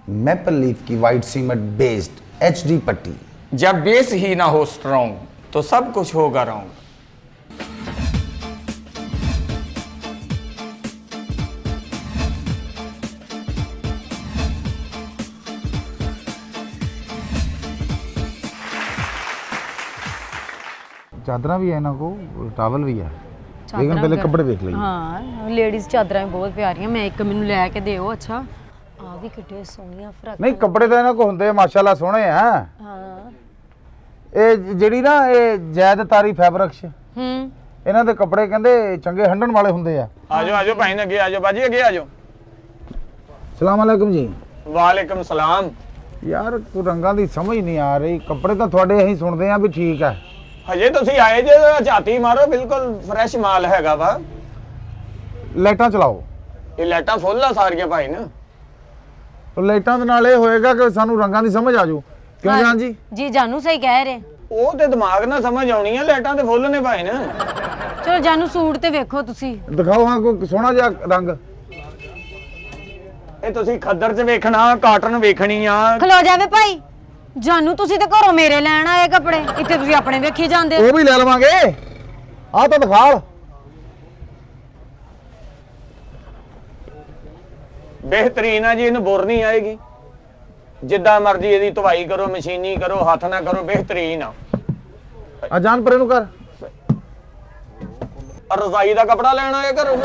Maple leaf की white cement based HD पट्टी। जब बेस ही ना हो स्ट्रॉन्ग तो सब कुछ होगा रॉन्ग। चादर भी है इन्हों को, टावल भी है, लेकिन पहले कपड़े देख लीजिए। हाँ लेडीज चादर बहुत प्यारियां, मैं एक मैनू लैके दिओ। अच्छा आ भी किड्डे सोहणियां फ्रॉक। नहीं कपड़े तो इन्हों को होंगे माशाल्लाह सोहने हैं। हाँ ये ਜਿਹੜੀ ना ये जैद तारी फैब्रिक्स ਇਹਨਾਂ ਦੇ ਕੱਪੜੇ ਕਹਿੰਦੇ ਚੰਗੇ ਹੰਡਣ ਵਾਲੇ ਹੁੰਦੇ ਆ। ਆਜੋ ਆਜੋ ਭਾਈ ਨੇ ਅੱਗੇ ਆਜੋ ਬਾਜੀ ਅੱਗੇ ਆਜੋ। ਸਲਾਮ ਅਲੈਕੁਮ ਜੀ। ਵਾਲੇਕਮ ਸਲਾਮ। ਯਾਰ ਕੋ ਰੰਗਾਂ ਦੀ ਸਮਝ ਨਹੀਂ ਆ ਰਹੀ, ਕੱਪੜੇ ਤਾਂ ਤੁਹਾਡੇ ਅਸੀਂ ਸੁਣਦੇ ਆ ਵੀ ਠੀਕ ਹੈ। ਹਜੇ ਤੁਸੀਂ ਆਏ ਜੇ ਝਾਤੀ ਮਾਰੋ, ਬਿਲਕੁਲ ਫਰੈਸ਼ ਮਾਲ ਹੈਗਾ ਵਾ। ਲਾਈਟਾਂ ਚਲਾਓ। ਇਹ ਲਾਈਟਾਂ ਫੁੱਲ ਆ ਸਾਰੀਆਂ ਭਾਈ ਨਾ। ਲਾਈਟਾਂ ਦੇ ਨਾਲ ਇਹ ਹੋਏਗਾ ਕਿ ਸਾਨੂੰ ਰੰਗਾਂ ਦੀ ਸਮਝ ਆ ਜਾਊ। ਕਿਉਂ ਜਾਨ ਜੀ? ਜੀ ਜਾਨੂ ਸਹੀ ਕਹਿ ਰਹੇ। ਉਹ ਤੇ ਦਿਮਾਗ ਨਾਲ ਸਮਝ ਆਉਣੀ ਆ, ਲਾਈਟਾਂ ਤੇ ਫੁੱਲ ਨੇ ਭਾਈ ਨਾ। ਚਲੋ ਜਾਨੂ ਸੂਟ ਤੇ ਵੇਖੋ ਤੁਸੀਂ। ਦਿਖਾਓ ਹਾਂ ਕੋਈ ਸੋਹਣਾ ਜਿਹਾ ਰੰਗ। ਇਹ ਤੁਸੀਂ ਖੱਦਰ 'ਚ ਵੇਖਣਾ, ਕਾਟਨ ਵੇਖਣੀ ਆ। ਖਲੋ ਜਾਵੇ ਭਾਈ। ਜਾਨੂ ਤੁਸੀਂ ਤੇ ਘਰੋਂ ਮੇਰੇ ਲੈਣ ਆਏ ਕੱਪੜੇ, ਇੱਥੇ ਤੁਸੀਂ ਆਪਣੇ ਵੇਖੀ ਜਾਂਦੇ। ਉਹ ਵੀ ਲੈ ਲਵਾਂਗੇ, ਆਹ ਤਾਂ ਦਿਖਾ। ਬਿਹਤਰੀਨ ਆ ਜੀ, ਇਹਨੂੰ ਬੁਰ ਨਹੀਂ ਆਏਗੀ। ਜਿੱਦਾਂ ਮਰਜ਼ੀ ਇਹਦੀ ਧਵਾਈ ਕਰੋ, ਮਸ਼ੀਨੀ ਕਰੋ, ਹੱਥ ਨਾਲ ਕਰੋ, ਬਿਹਤਰੀਨ ਆ। ਜਾਨ ਪਰੇ ਨੂੰ ਕਰ। ਰਜ਼ਾਈ ਦਾ ਕੱਪੜਾ ਲੈਣ ਆਏ ਘਰੋਂ?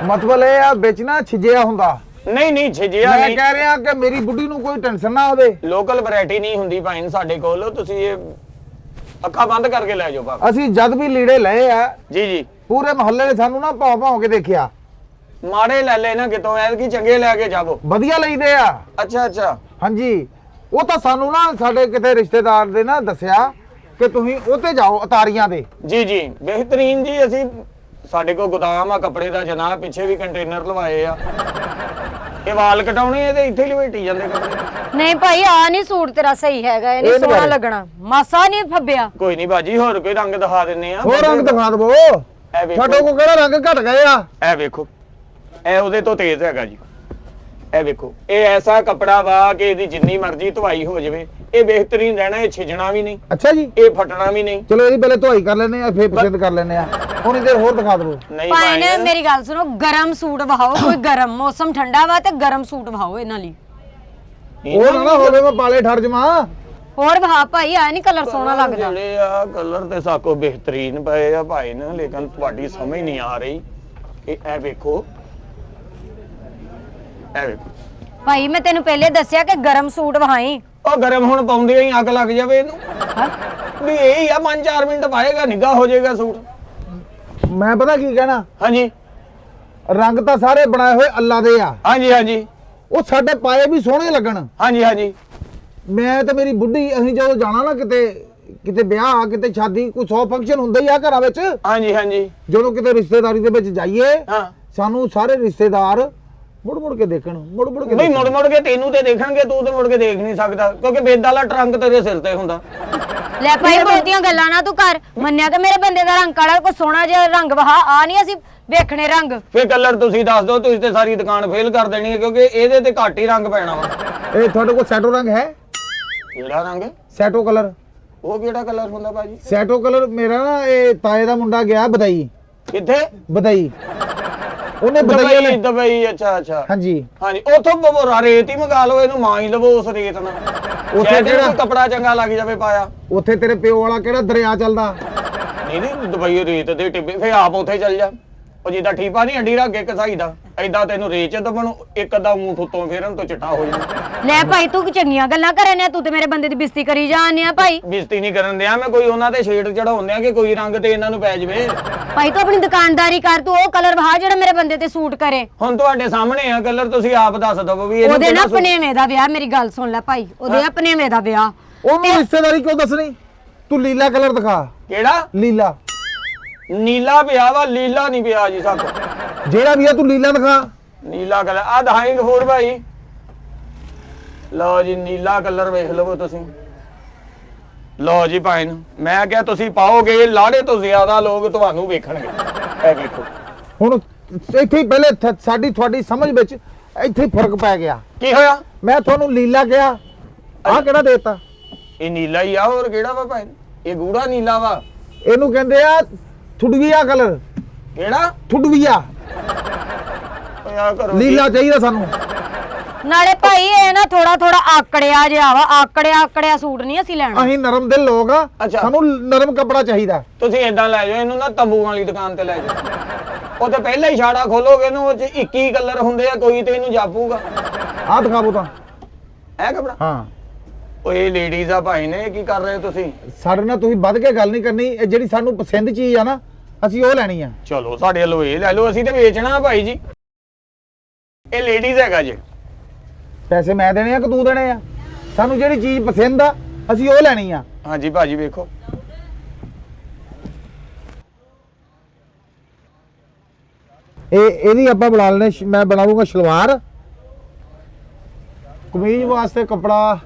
ਮਤਲਬ ਇਹ ਆ ਵੇਚਣਾ ਛਿਜਿਆ ਹੁੰਦਾ। ਨਹੀਂ ਨਹੀਂ ਛਿਜਿਆ ਮੈਂ ਨਹੀਂ। ਕਹਿ ਰਿਹਾ ਕਿ ਮੇਰੀ ਬੁੱਢੀ ਨੂੰ ਕੋਈ ਟੈਨਸ਼ਨ ਨਾ ਹੋਵੇ। ਲੋਕਲ ਵੈਰਾਈਟੀ ਨਹੀਂ ਹੁੰਦੀ ਭਾਈ ਸਾਡੇ ਕੋਲ, ਤੁਸੀਂ ਇਹ ਅੱਖਾਂ ਬੰਦ ਕਰਕੇ ਲੈ ਜਾਓ ਬਾਬਾ। ਅਸੀਂ ਜਦ ਵੀ ਲੀੜੇ ਲਏ ਆ ਜੀ ਜੀ, ਪੂਰੇ ਮੁਹੱਲੇ ਨੇ ਸਾਨੂੰ ਨਾ ਭੌਂ ਭੌਂ ਕੇ ਦੇਖਿਆ। ਮਾੜੇ ਲੈ ਲੈ ਨਾ ਕਿਤੋਂ, ਐਤਕੀ ਚੰਗੇ ਲੈ ਕੇ ਜਾਵੋ। ਵਧੀਆ ਲਈਦੇ ਆ। ਅੱਛਾ ਅੱਛਾ। ਹਾਂਜੀ ਉਹ ਤਾਂ ਸਾਨੂੰ ਨਾ ਸਾਡੇ ਕਿਤੇ ਰਿਸ਼ਤੇਦਾਰ ਦੇ ਨਾ ਦੱਸਿਆ ਕਿ ਤੁਸੀਂ ਉੱਤੇ ਜਾਓ ਅਤਾਰੀਆਂ ਦੇ। ਜੀ ਜੀ ਬਿਹਤਰੀਨ ਜੀ। ਅਸੀਂ ਸਾਡੇ ਕੋਲ ਗੋਦਾਮ ਆ ਕੱਪੜੇ ਦਾ ਜਨਾਬ, ਪਿੱਛੇ ਵੀ ਕੰਟੇਨਰ ਲਵਾਏ ਆ। ਇਹ ਵਾਲ ਕਟਾਉਣੇ ਇਹਦੇ ਇੱਥੇ ਲਵੇਟੀ ਜਾਂਦੇ ਕੱਪੜੇ। ਨਹੀਂ ਭਾਈ ਆ ਨਹੀਂ ਸੂਟ ਤੇਰਾ ਸਹੀ ਹੈਗਾ, ਇਹ ਨਹੀਂ ਸੋਹਣਾ ਲੱਗਣਾ, ਮਾਸਾ ਨਹੀਂ ਫੱਬਿਆ। ਕੋਈ ਨਹੀਂ ਬਾਜੀ, ਹੋਰ ਕੋਈ ਰੰਗ ਦਿਖਾ ਦਿੰਨੇ ਆ। ਹੋਰ ਰੰਗ ਦਿਖਾ ਦਵੋ। ਇਹ ਵੇਖੋ, ਤੁਹਾਡੇ ਕੋਲ ਕਿਹੜਾ ਰੰਗ ਘਟ ਗਏ ਆ? ਇਹ ਵੇਖੋ, ਇਹ ਉਹਦੇ ਤੋਂ ਤੇਜ਼ ਹੈਗਾ ਜੀ। ਇਹ ਵੇਖੋ, ਇਹ ਐਸਾ ਕੱਪੜਾ ਵਾ ਕਿ ਇਹਦੀ ਜਿੰਨੀ ਮਰਜ਼ੀ ਧਵਾਈ ਹੋ ਜਾਵੇ ਇਹ ਬਿਹਤਰੀਨ ਰਹਿਣਾ, ਇਹ ਛਿਜਣਾ ਵੀ ਨਹੀਂ, ਅੱਛਾ ਜੀ, ਇਹ ਫਟਣਾ ਵੀ ਨਹੀਂ। ਚਲੋ ਇਹਦੀ ਪਹਿਲੇ ਧੁਆਈ ਕਰ ਲੈਨੇ ਆ, ਫੇਰ ਪਸੰਦ ਕਰ ਲੈਨੇ ਆ। ਹੁਣ ਇਹਦੇ ਹੋਰ ਦਿਖਾ ਦਵੋ। ਨਹੀਂ ਭਾਈ ਨੇ ਮੇਰੀ ਗੱਲ ਸੁਣੋ, ਗਰਮ ਸੂਟ ਵਹਾਓ ਕੋਈ ਗਰਮ, ਮੌਸਮ ਠੰਡਾ ਵਾ ਤੇ ਗਰਮ ਸੂਟ ਵਹਾਓ ਇਹਨਾਂ ਲਈ। ਉਹ ਨਾ ਹੋਵੇ ਮੈਂ ਪਾਲੇ ਠਰ ਜਮਾ। ਹੋਰ ਵਹਾ ਭਾਈ, ਆ ਨਹੀਂ ਕਲਰ ਸੋਹਣਾ ਲੱਗਦਾ। ਜਿਹੜੇ ਆ ਕਲਰ ਤੇ ਸਾਕੋ ਬਿਹਤਰੀਨ ਪਏ ਆ ਭਾਈ ਨਾ, ਲੇਕਿਨ ਤੁਹਾਡੀ ਸਮਝ ਨਹੀਂ ਆ ਰਹੀ। ਇਹ ਵੇਖੋ, ਇਹ ਵੇਖੋ ਭਾਈ ਮੈਂ ਤੈਨੂੰ ਪਹਿਲੇ ਦੱਸਿਆ ਕਿ ਗਰਮ ਸੂਟ ਵਹਾਈ। ਉਹ ਗਰਮ ਹੁਣ ਪਾਉਂਦੇ ਹੀ ਅੱਗ ਲੱਗ ਜਾਵੇ ਇਹਨੂੰ। ਵੀ ਇਹ ਹੀ ਆ 5-4 ਮਿੰਟ ਪਾਏਗਾ, ਨਿੱਘਾ ਹੋ ਜਾਏਗਾ ਸੂਟ। ਮੈਂ ਪਤਾ ਕੀ ਕਹਿਣਾ, ਹਾਂਜੀ ਰੰਗ ਤਾਂ ਸਾਰੇ ਬਣਾਏ ਹੋਏ ਅੱਲਾ ਦੇ ਆ। ਹਾਂਜੀ ਹਾਂਜੀ ਉਹ ਸਾਡੇ ਪਾਏ ਵੀ ਸੋਹਣੇ ਲੱਗਣ। ਹਾਂਜੀ ਹਾਂਜੀ। ਮੈਂ ਤੇ ਮੇਰੀ ਬੁੱਢੀ ਅਸੀਂ ਜਦੋਂ ਜਾਣਾ ਨਾ ਕਿਤੇ ਕਿਤੇ ਵਿਆਹ, ਕਿਤੇ ਸ਼ਾਦੀ, ਕੋਈ 100 ਫੰਕਸ਼ਨ ਹੁੰਦਾ ਹੀ ਆ ਘਰਾਂ ਵਿੱਚ। ਹਾਂਜੀ ਹਾਂਜੀ। ਜਦੋਂ ਕਿਤੇ ਰਿਸ਼ਤੇਦਾਰੀ ਦੇ ਵਿੱਚ ਜਾਈਏ ਹਾਂ, ਸਾਨੂੰ ਸਾਰੇ ਰਿਸ਼ਤੇਦਾਰ ਮੁੜ ਮੁੜ ਕੇ ਦੇਖਣ, ਮੁੜ ਮੁੜ ਕੇ ਨਹੀਂ ਮੁੜ ਮੁੜ ਕੇ ਤੈਨੂੰ ਤੇ ਦੇਖਣਗੇ, ਤੂੰ ਤੇ ਮੁੜ ਕੇ ਦੇਖ ਨਹੀਂ ਸਕਦਾ ਕਿਉਂਕਿ ਬੇਦ ਵਾਲਾ ਟਰੰਕ ਤੇਰੇ ਸਿਰ ਤੇ ਹੁੰਦਾ। ਲੈ ਭਾਈ ਬਹੁਤੀਆਂ ਗੱਲਾਂ ਨਾ ਤੂੰ ਕਰ, ਮੰਨਿਆ ਕਿ ਮੇਰੇ ਬੰਦੇ ਦਾ ਰੰਗ ਕਾਲਾ, ਕੋਈ ਸੋਹਣਾ ਜਿਹਾ ਰੰਗ ਵਹਾ। ਆ ਨਹੀਂ ਅਸੀਂ ਵੇਖਣੇ ਰੰਗ। ਫੇਰ ਕਲਰ ਤੁਸੀਂ ਦੱਸ ਦਿਓ, ਤੁਸੀਂ ਤੇ ਸਾਰੀ ਦੁਕਾਨ ਫੇਲ ਕਰ ਦੇਣੀ ਹੈ ਕਿਉਂਕਿ ਇਹਦੇ ਤੇ ਘੱਟ ਹੀ ਰੰਗ ਪੈਣਾ ਵਾ। ਇਹ ਤੁਹਾਡੇ ਕੋਲ ਸੈਟੋ ਰੰਗ ਹੈ? ਕਿਹੜਾ ਰੰਗ? ਸੈਟੋ ਕਲਰ। ਉਹ ਕਿਹੜਾ ਕਲਰ ਹੁੰਦਾ ਭਾਜੀ? ਸੈਟੋ ਕਲਰ ਮੇਰਾ ਨਾ ਇਹ ਤਾਏ ਦਾ ਮੁੰਡਾ ਗਿਆ ਬਦਾਈ। ਕਿੱਥੇ? ਬਦਾਈ। ਉਹਨੇ ਬਦਾਈ ਨੇ ਦੁਬਈ। ਅੱਛਾ ਅੱਛਾ। ਹਾਂਜੀ ਹਾਂਜੀ, ਉਥੋਂ ਬਵੋਰਾ ਰੇਤ ਹੀ ਮੰਗਾ ਲਓ, ਇਹਨੂੰ ਮਾਂ ਹੀ ਲਵੋ ਉਸ ਰੇਤ ਨਾਲ। ਉੱਥੇ ਜਿਹੜਾ ਕੱਪੜਾ ਚੰਗਾ ਲੱਗ ਜਾਵੇ ਪਾਇਆ। ਉੱਥੇ ਤੇਰੇ ਪਿਓ ਵਾਲਾ ਕਿਹੜਾ ਦਰਿਆ ਚੱਲਦਾ? ਨਹੀਂ ਨਹੀਂ, ਦੁਬਈ ਰੇਤ ਦੇ ਟਿੱਬੇ, ਫੇਰ ਆਪ ਉੱਥੇ ਚੱਲ ਜਾ। ਉਹ ਜਿੱਦਾਂ ਠੀਪਾ ਨਹੀਂ ਅੱਡੀ ਰੱਖ ਕੇ ਕਸਾਈ ਦਾ, ਏਦਾਂ ਤੈਨੂੰ ਰੇਚ ਦਬਣ ਇੱਕ ਅੱਧਾ ਊਂਠ ਉੱਤੋਂ ਫੇਰਨ ਤੋਂ ਚਿੱਟਾ ਹੋ ਜਾਣਾ। ਲੈ ਭਾਈ ਤੂੰ ਚੰਗੀਆਂ ਗੱਲਾਂ ਕਰਨ ਨੇ, ਤੂੰ ਤੇ ਮੇਰੇ ਬੰਦੇ ਦੀ ਬਿਸਤੀ ਕਰੀ ਜਾਂਦੇ ਆ ਭਾਈ। ਬਿਸਤੀ ਨਹੀਂ ਕਰਨ ਦਿਆ ਮੈਂ, ਕੋਈ ਉਹਨਾਂ ਤੇ ਸ਼ੇਡ ਚੜਾਉਂਦੇ ਆ ਕਿ ਕੋਈ ਰੰਗ ਤੇ ਇਹਨਾਂ ਨੂੰ ਪੈ ਜਾਵੇ। ਭਾਈ ਤੂੰ ਆਪਣੀ ਦੁਕਾਨਦਾਰੀ ਕਰ, ਤੂੰ ਉਹ ਕਲਰ ਵਹਾ ਜਿਹੜਾ ਮੇਰੇ ਬੰਦੇ ਤੇ ਸੂਟ ਕਰੇ। ਹੁਣ ਤੁਹਾਡੇ ਸਾਹਮਣੇ ਆ ਕਲਰ, ਤੁਸੀਂ ਆਪ ਦੱਸ ਦਵੋ ਵੀ ਉਹਦੇ ਨਾ ਭਨੇਵੇਂ ਦਾ ਵਿਆਹ, ਮੇਰੀ ਗੱਲ ਸੁਣ ਲੈ ਭਾਈ, ਉਹਦੇ ਭਨੇਵੇਂ ਦਾ ਵਿਆਹ। ਉਹਨੂੰ ਰਿਸ਼ਤੇਦਾਰੀ ਕਿਉਂ ਦੱਸਣੀ? ਤੂੰ ਲੀਲਾ ਕਲਰ ਦਿਖਾ। ਕਿਹੜਾ ਲੀਲਾ? ਨੀਲਾ ਪਿਆ ਵਾ, ਲੀਲਾ ਨਹੀਂ ਪਿਆ ਜੀ ਸਾਕੋ। ਜਿਹੜਾ ਵੀ ਆ ਤੂੰ ਲੀਲਾ ਦਿਖਾ। ਨੀਲਾ ਕਲਰ ਆ ਦਿਖਾਈ ਗਫੂਰ ਭਾਈ। ਲਓ ਜੀ ਨੀਲਾ ਕਲਰ ਵੇਖ ਲਵੋ ਤੁਸੀਂ। ਲਓ ਜੀ ਭਾਈ ਨੂੰ ਮੈਂ ਕਿਹਾ ਤੁਸੀਂ ਪਾਓਗੇ, ਲਾੜੇ ਤੋਂ ਜ਼ਿਆਦਾ ਲੋਕ ਤੁਹਾਨੂੰ ਵੇਖਣਗੇ। ਇਹ ਵੇਖੋ ਹੁਣ ਇੱਥੇ ਹੀ ਪਹਿਲੇ ਸਾਡੀ ਤੁਹਾਡੀ ਸਮਝ ਵਿੱਚ ਇੱਥੇ ਫਰਕ ਪੈ ਗਿਆ। ਕੀ ਹੋਇਆ? ਮੈਂ ਤੁਹਾਨੂੰ ਲੀਲਾ ਕਿਹਾ, ਆਹ ਕਿਹੜਾ ਦੇਤਾ? ਇਹ ਨੀਲਾ ਹੀ ਆ, ਹੋਰ ਕਿਹੜਾ ਵਾ ਭਾਈ? ਇਹ ਗੂੜਾ ਨੀਲਾ ਵਾ। ਇਹਨੂੰ ਕਹਿੰਦੇ ਆ ਥੁੜਵੀਆ ਕਲਰ। ਕਿਹੜਾ? ਥੁੜਵੀਆ। ਓਏ ਆ ਕਰੋ ਲੀਲਾ ਚਾਹੀਦਾ ਸਾਨੂੰ। ਨਾਲੇ ਭਾਈ ਇਹ ਨਾ ਥੋੜਾ ਥੋੜਾ ਆਕੜਿਆ ਜਿਹਾ ਵਾ, ਆਕੜਿਆ ਸੂਟ ਨਹੀਂ ਅਸੀਂ ਲੈਣਾ। ਅਸੀਂ ਨਰਮ ਦਿਲ ਲੋਕ ਆ, ਅੱਛਾ। ਸਾਨੂੰ ਨਰਮ ਕੱਪੜਾ ਚਾਹੀਦਾ। ਤੁਸੀਂ ਏਦਾਂ ਲੈ ਜਾਓ ਇਹਨੂੰ ਨਾ ਤੰਬੂ ਵਾਲੀ ਦੁਕਾਨ ਤੇ ਲੈ ਜਾਓ। ਉਹ ਤੇ ਪਹਿਲਾਂ ਹੀ ਛਾੜਾ ਖੋਲੋਗੇ ਇਹਨੂੰ, ਉਹ ਚ 21 ਕਲਰ ਹੁੰਦੇ ਆ, ਕੋਈ ਤੇ ਇਹਨੂੰ ਜਾਪੂਗਾ। ਆਹ ਦਿਖਾਵੋ ਤਾਂ। ਇਹ ਕਪੜਾ? ਹਾਂ। ਓਏ ਲੇਡੀਜ਼ ਆ ਭਾਈ ਨੇ, ਕੀ ਕਰ ਰਹੇ ਹੋ ਤੁਸੀਂ? ਸਾਡੇ ਨਾਲ ਤੁਸੀਂ ਵੱਧ ਕੇ ਗੱਲ ਨਹੀਂ ਕਰਨੀ। ਇਹ ਜਿਹੜੀ ਸਾਨੂੰ ਪਸੰਦ ਚੀਜ਼ ਆ ਨਾ, ਅਸੀਂ ਉਹ ਲੈਣੀ ਆ। ਚਲੋ ਸਾਡੇ ਵੱਲੋਂ ਇਹ ਲੈ ਲਓ, ਅਸੀਂ ਤੇ ਵੇਚਣਾ ਭਾਈ ਜੀ। ਇਹ ਲੇਡੀਜ਼ ਹੈਗਾ ਜੀ। ਪੈਸੇ ਮੈਂ ਦੇਣੇ ਆ ਕਿ ਤੂੰ ਦੇਣੇ ਆ? ਸਾਨੂੰ ਜਿਹੜੀ ਚੀਜ਼ ਪਸੰਦ ਆ ਅਸੀਂ ਉਹ ਲੈਣੀ ਆ। ਹਾਂਜੀ ਭਾਜੀ ਵੇਖੋ, ਇਹਦੀ ਆਪਾਂ ਬਣਾ ਲੈਣੇ। ਮੈਂ ਬਣਾਉਂਗਾ ਸ਼ਲਵਾਰ, ਕਮੀਜ਼ ਵਾਸਤੇ ਕੱਪੜਾ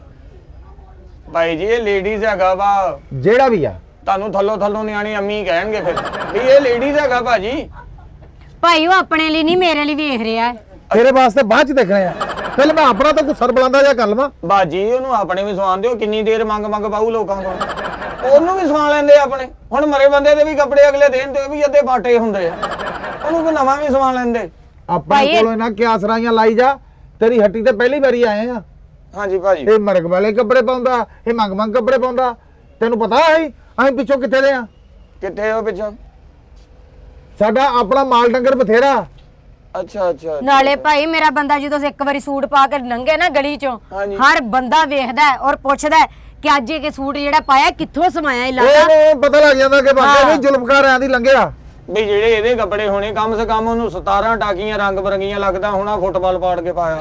ਭਾਈ ਜੀ ਇਹ ਲੇਡੀਜ਼ ਹੈਗਾ ਵਾ। ਜਿਹੜਾ ਵੀ ਆ। ਤੁਹਾਨੂੰ ਥੱਲੋਂ ਨਿਆਣੀ ਅੰਮੀ ਕਹਿਣਗੇ ਫਿਰ ਵੀ ਇਹ ਲੇਡੀਜ਼ ਹੈਗਾ ਭਾਜੀ। ਭਾਈ ਉਹ ਆਪਣੇ ਲਈ ਨਹੀਂ, ਮੇਰੇ ਲਈ ਵੇਖ ਰਿਹਾ ਹੈ। ਤੇਰੇ ਵਾਸਤੇ ਬਾਅਦ ਚ ਦੇਖਣੇ ਆ। ਪਹਿਲਾਂ ਮੈਂ ਆਪਣਾ ਤਾਂ ਗੁੱਸਰ ਬੁਲਾਉਂਦਾ ਜਾਂ ਕਰ ਲਵਾਂ। ਬਾਜੀ ਉਹਨੂੰ ਆਪਣੇ ਵੀ ਸਵਾਨ ਦਿਓ, ਕਿੰਨੀ ਦੇਰ ਮੰਗ ਪਾਊ ਲੋਕਾਂ ਕੋਲ। ਉਹਨੂੰ ਵੀ ਸਵਾਨ ਲੈਂਦੇ ਆਪਣੇ। ਹੁਣ ਮਰੇ ਬੰਦੇ ਦੇ ਵੀ ਕੱਪੜੇ ਅਗਲੇ ਦਿਨ ਤੇ ਵੀ ਅੱਧੇ ਪਾਟੇ ਹੁੰਦੇ ਆ, ਉਹਨੂੰ ਕੋਈ ਨਵਾਂ ਵੀ ਸਵਾਨ ਲੈਂਦੇ। ਆਪਣੇ ਕੋਲੋਂ ਇਹਨਾਂ ਕਿਆਸਰਾਈਆਂ ਲਾਈ ਜਾ। ਤੇਰੀ ਹੱਟੀ ਤੇ ਪਹਿਲੀ ਵਾਰੀ ਆਏ ਆ। ਹਾਂਜੀ ਭਾਜੀ। ਇਹ ਮਰਗ ਵਾਲੇ ਕੱਪੜੇ ਪਾਉਂਦਾ, ਇਹ ਮੰਗ ਕੱਪੜੇ ਪਾਉਂਦਾ। ਤੈਨੂੰ ਪਤਾ ਹੈ ਅਸੀਂ ਪਿੱਛੋਂ ਕਿੱਥੇ ਦੇ ਆ? ਕਿੱਥੇ ਹੋ ਪਿੱਛੋਂ? ਸਾਡਾ ਆਪਣਾ ਮਾਲ ਡੰਗਰ ਬਥੇਰਾ। ਅੱਛਾ ਅੱਛਾ। ਨਾਲੇ ਭਾਈ ਮੇਰਾ ਬੰਦਾ ਜਦੋਂ ਇੱਕ ਵਾਰੀ ਸੂਟ ਪਾ ਕੇ ਲੰਘੇ ਨਾ ਗਲੀ ਚੋਂ, ਹਾਂਜੀ। ਹਰ ਬੰਦਾ ਵੇਖਦਾ ਹੈ ਔਰ ਪੁੱਛਦਾ ਹੈ ਕਿ ਅੱਜ ਇਹ ਸੂਟ ਜਿਹੜਾ ਪਾਇਆ ਕਿੱਥੋਂ ਸਮਾਇਆ ਇਲਾਕਾ। ਇਹਨੂੰ ਪਤਾ ਲੱਗ ਜਾਂਦਾ ਕਿ ਬਾਕੀ ਵੀ ਜ਼ੁਲਮਕਾਰ ਆਂ ਦੀ ਲੰਘਿਆ। ਵੀ ਜਿਹੜੇ ਇਹਦੇ ਕੱਪੜੇ ਹੋਣੇ ਕਮ ਸੇ ਕਮ ਉਹਨੂੰ 17 ਟਾਕੀਆਂ ਰੰਗ ਬਰੰਗੀਆਂ ਲੱਗਦਾ ਹੋਣਾ, ਫੁੱਟਬਾਲ ਪਾੜ ਕੇ ਪਾਇਆ।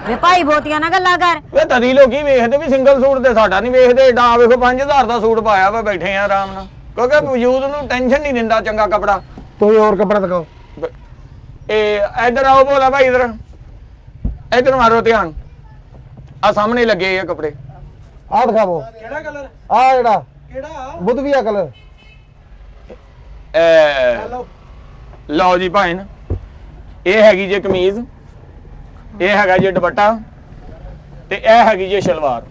ਵੇ ਭਾਈ ਬਹੁਤੀਆਂ ਨਾ ਗੱਲਾਂ ਕਰ। ਵੇ ਤਦੀ ਲੋਕੀ ਵੇਖਦੇ ਵੀ ਸਿੰਗਲ ਸੂਟ ਤੇ ਸਾਡਾ ਨਹੀਂ ਵੇਖਦੇ। ਡਾ ਵੇਖੋ 5000 ਦਾ ਸੂਟ ਪਾਇਆ ਵਾ, ਬੈਠੇ ਆ ਆਰਾਮ ਨਾਲ, ਕਿਉਂਕਿ ਵਜੂਦ ਨੂੰ ਟੈਨਸ਼ਨ ਨਹੀਂ ਦਿੰਦਾ ਚੰਗਾ ਕੱਪੜਾ। ਕੋਈ ਹੋਰ ਕੱਪੜਾ ਦਿਖਾਓ। ਇਹ ਇੱਧਰ ਆਓ ਭੋਲਾ ਭਾਈ, ਇੱਧਰ ਮਾਰੋ ਧਿਆਨ। ਆ ਸਾਹਮਣੇ ਲੱਗੇ ਆ ਕੱਪੜੇ। ਆਹ ਦਿਖਾਵੋ। ਕਿਹੜਾ ਕਲਰ? ਆਹ ਜਿਹੜਾ ਕਿਹੜਾ? ਬੁੱਧਵੀਆ ਕਲਰ। ਲਓ ਜੀ ਭਾਈ, ਇਹ ਹੈਗੀ ਜੇ ਕਮੀਜ਼, ਇਹ ਹੈਗਾ ਜੇ ਦੁਪੱਟਾ, ਤੇ ਇਹ ਹੈਗੀ ਜੇ ਸ਼ਲਵਾਰ।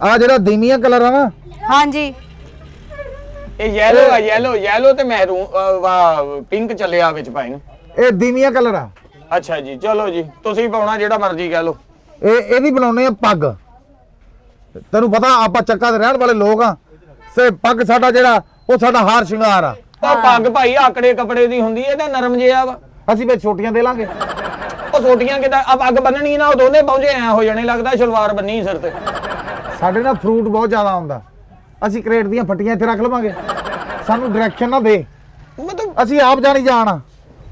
ਆਹ ਜਿਹੜਾ ਦੀਮੀਆ ਕਲਰ ਆ ਨਾ, ਹਾਂਜੀ ਇਹ ਯੈਲੋ ਆ, ਯੈਲੋ ਤੇ ਮਹਿਰੂਨ ਪਿੰਕ ਚੱਲਿਆ ਵਿੱਚ ਭਾਈ ਨੂੰ। ਇਹ ਦੀਮੀਆ ਕਲਰ ਆ। ਅੱਛਾ ਜੀ, ਚਲੋ ਜੀ, ਤੁਸੀਂ ਪਾਉਣਾ ਜਿਹੜਾ ਮਰਜ਼ੀ ਕਹਿ ਲਓ। ਇਹਦੀ ਬਣਾਉਣੇ ਆ ਪੱਗ। ਤੈਨੂੰ ਪਤਾ ਆਪਾਂ ਚੱਕਾ ਦੇ ਰਹਿਣ ਵਾਲੇ ਲੋਕ ਆ। ਸੇ ਪੱਗ ਸਾਡਾ ਜਿਹੜਾ ਉਹ ਸਾਡਾ ਹਾਰ ਸ਼ਿੰਗਾਰ ਆ। ਉਹ ਪੱਗ ਭਾਈ ਆਕੜੇ ਕੱਪੜੇ ਦੀ ਹੁੰਦੀ ਹੈ, ਇਹਦਾ ਨਰਮ ਜਿਹਾ ਵਾ। ਅਸੀਂ ਵਿੱਚ ਛੋਟੀਆਂ ਦੇ ਲਾਂਗੇ। ਉਹ ਛੋਟੀਆਂ ਕਿਦਾਂ ਆ ਪੱਗ ਬੰਨਣੀ ਨਾ, ਉਹ ਦੋਨੇ ਪਹੁੰਚੇ ਐ ਹੋ ਜਾਣੇ, ਲੱਗਦਾ ਸ਼ਲਵਾਰ ਬੰਨੀ ਸਿਰ ਤੇ। ਸਾਡੇ ਨਾਲ ਫਰੂਟ ਬਹੁਤ ਜ਼ਿਆਦਾ ਆਉਂਦਾ। ਅਸੀਂ ਕਰੇਟ ਦੀਆਂ ਫੱਟੀਆਂ ਇੱਥੇ ਰੱਖ ਲਵਾਂਗੇ। ਸਾਨੂੰ ਡਾਇਰੈਕਸ਼ਨ ਨਾ ਦੇ, ਮਤਲਬ ਅਸੀਂ ਆਪ ਜਾਣੀ ਜਾਣ।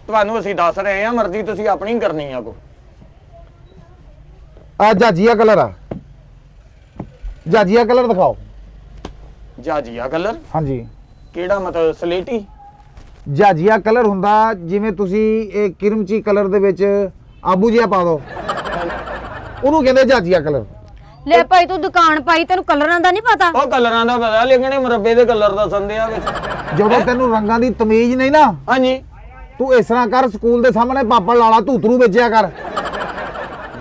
ਤੁਹਾਨੂੰ ਅਸੀਂ ਦੱਸ ਰਹੇ ਆ, ਮਰਜ਼ੀ ਤੁਸੀਂ ਆਪਣੀ ਕਰਨੀ ਆ ਕੋ। ਆ ਜਾਜੀਆ ਕਲਰ ਆ। ਜਾਜੀਆ ਕਲਰ ਦਿਖਾਓ। ਜਾਜੀਆ ਕਲਰ? ਹਾਂਜੀ। ਕਿਹੜਾ ਮਤਲਬ ਸਲੇਟੀ? ਜਾਜੀਆ ਕਲਰ ਹੁੰਦਾ ਜਿਵੇਂ ਤੁਸੀਂ ਇਹ ਕਿਰਮਚੀ ਕਲਰ ਦੇ ਵਿੱਚ ਆਬੂ ਜਿਹਾ ਪਾ ਦੋ, ਉਹਨੂੰ ਕਹਿੰਦੇ ਜਾਜੀਆ ਕਲਰ। ਲੈ ਭਾਈ ਤੂੰ ਦੁਕਾਨ ਪਾਈ, ਤੈਨੂੰ ਕਲਰਾਂ ਦਾ ਨਹੀਂ ਪਤਾ? ਉਹ ਕਲਰਾਂ ਦਾ ਪਤਾ, ਲੇਕਿਨ ਇਹ ਮੁਰੱਬੇ ਦੇ ਕਲਰ ਦੱਸਦੇ ਆ ਵਿੱਚ। ਜਦੋਂ ਤੈਨੂੰ ਰੰਗਾਂ ਦੀ ਤਮੀਜ਼ ਨਹੀਂ ਨਾ, ਹਾਂਜੀ ਤੂੰ ਇਸ ਤਰ੍ਹਾਂ ਕਰ, ਸਕੂਲ ਦੇ ਸਾਹਮਣੇ ਪਾਪੜ ਲਾਲਾ ਧੂਤਰੂ ਵੇਚਿਆ ਕਰ।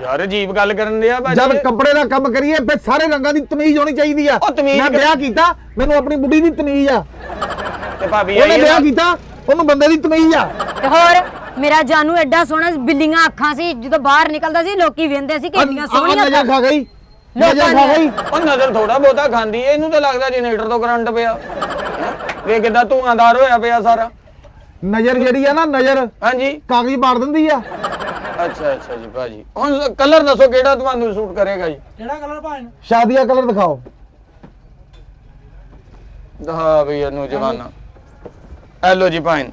ਯਾਰ ਅਜੀਬ ਗੱਲ ਕਰਨ ਦੇ ਆ ਜਦ ਭਾਜੀ। ਕੱਪੜੇ ਦਾ ਕੰਮ ਕਰੀਏ ਫਿਰ ਸਾਰੇ ਰੰਗਾਂ ਦੀ ਤਮੀਜ਼ ਹੋਣੀ ਚਾਹੀਦੀ ਆ। ਉਹ ਤਮੀਜ਼ ਮੈਂ ਵਿਆਹ ਕੀਤਾ, ਮੈਨੂੰ ਆਪਣੀ ਬੁੱਢੀ ਦੀ ਤਮੀਜ਼ ਆ। ਤੇ ਭਾਬੀ ਉਹਨੇ ਆਈ ਵਿਆਹ ਆ। ਕੀਤਾ, ਉਹਨੂੰ ਬੰਦੇ ਦੀ ਤਮੀਜ਼ ਆ। ਤੇ ਹੋਰ ਮੇਰਾ ਜਾਨੂ ਐਡਾ ਸੋਹਣਾ ਬਿੱਲੀਆਂ ਅੱਖਾਂ ਸੀ, ਜਦੋਂ ਬਾਹਰ ਨਿਕਲਦਾ ਸੀ ਲੋਕੀ ਵੇਂਦੇ ਸੀ ਕਿ ਇੰਨੀਆਂ ਸੋਹਣੀਆਂ ਨਜ਼ਰ ਖਾ ਗਈ, ਨਜ਼ਰ ਲੋਕਾਂ ਖਾ ਨੇ। ਗਈ। ਉਹ ਨਜ਼ਰ ਥੋੜਾ ਬਹੁਤਾ ਖਾਂਦੀ ਏ, ਇਹਨੂੰ ਤਾਂ ਲੱਗਦਾ ਜਨਰੇਟਰ ਤੋਂ ਕਰੰਟ ਪਿਆ। ਵੇ ਕਿਦਾਂ ਧੂਆਂਦਾਰ ਹੋਇਆ ਪਿਆ ਸਾਰਾ। ਨਜ਼ਰ ਜਿਹੜੀ ਆ ਨਾ, ਨਜ਼ਰ ਹਾਂਜੀ ਕਾਗਜ਼ ਪਾੜ ਦਿੰਦੀ ਆ। ਅੱਛਾ ਜੀ ਭਾਜੀ, ਹੁਣ ਕਲਰ ਦੱਸੋ ਕਿਹੜਾ ਤੁਹਾਨੂੰ ਸੂਟ ਕਰੇਗਾ ਜੀ? ਕਿਹੜਾ ਕਲਰ ਭਾਣ? ਸ਼ਾਦੀਆ ਕਲਰ ਦਿਖਾਓ। ਹਾਂ ਵੀ ਇਹਨੂੰ ਜਵਾਨਾ। ਹੈਲੋ ਜੀ ਭਾਈ,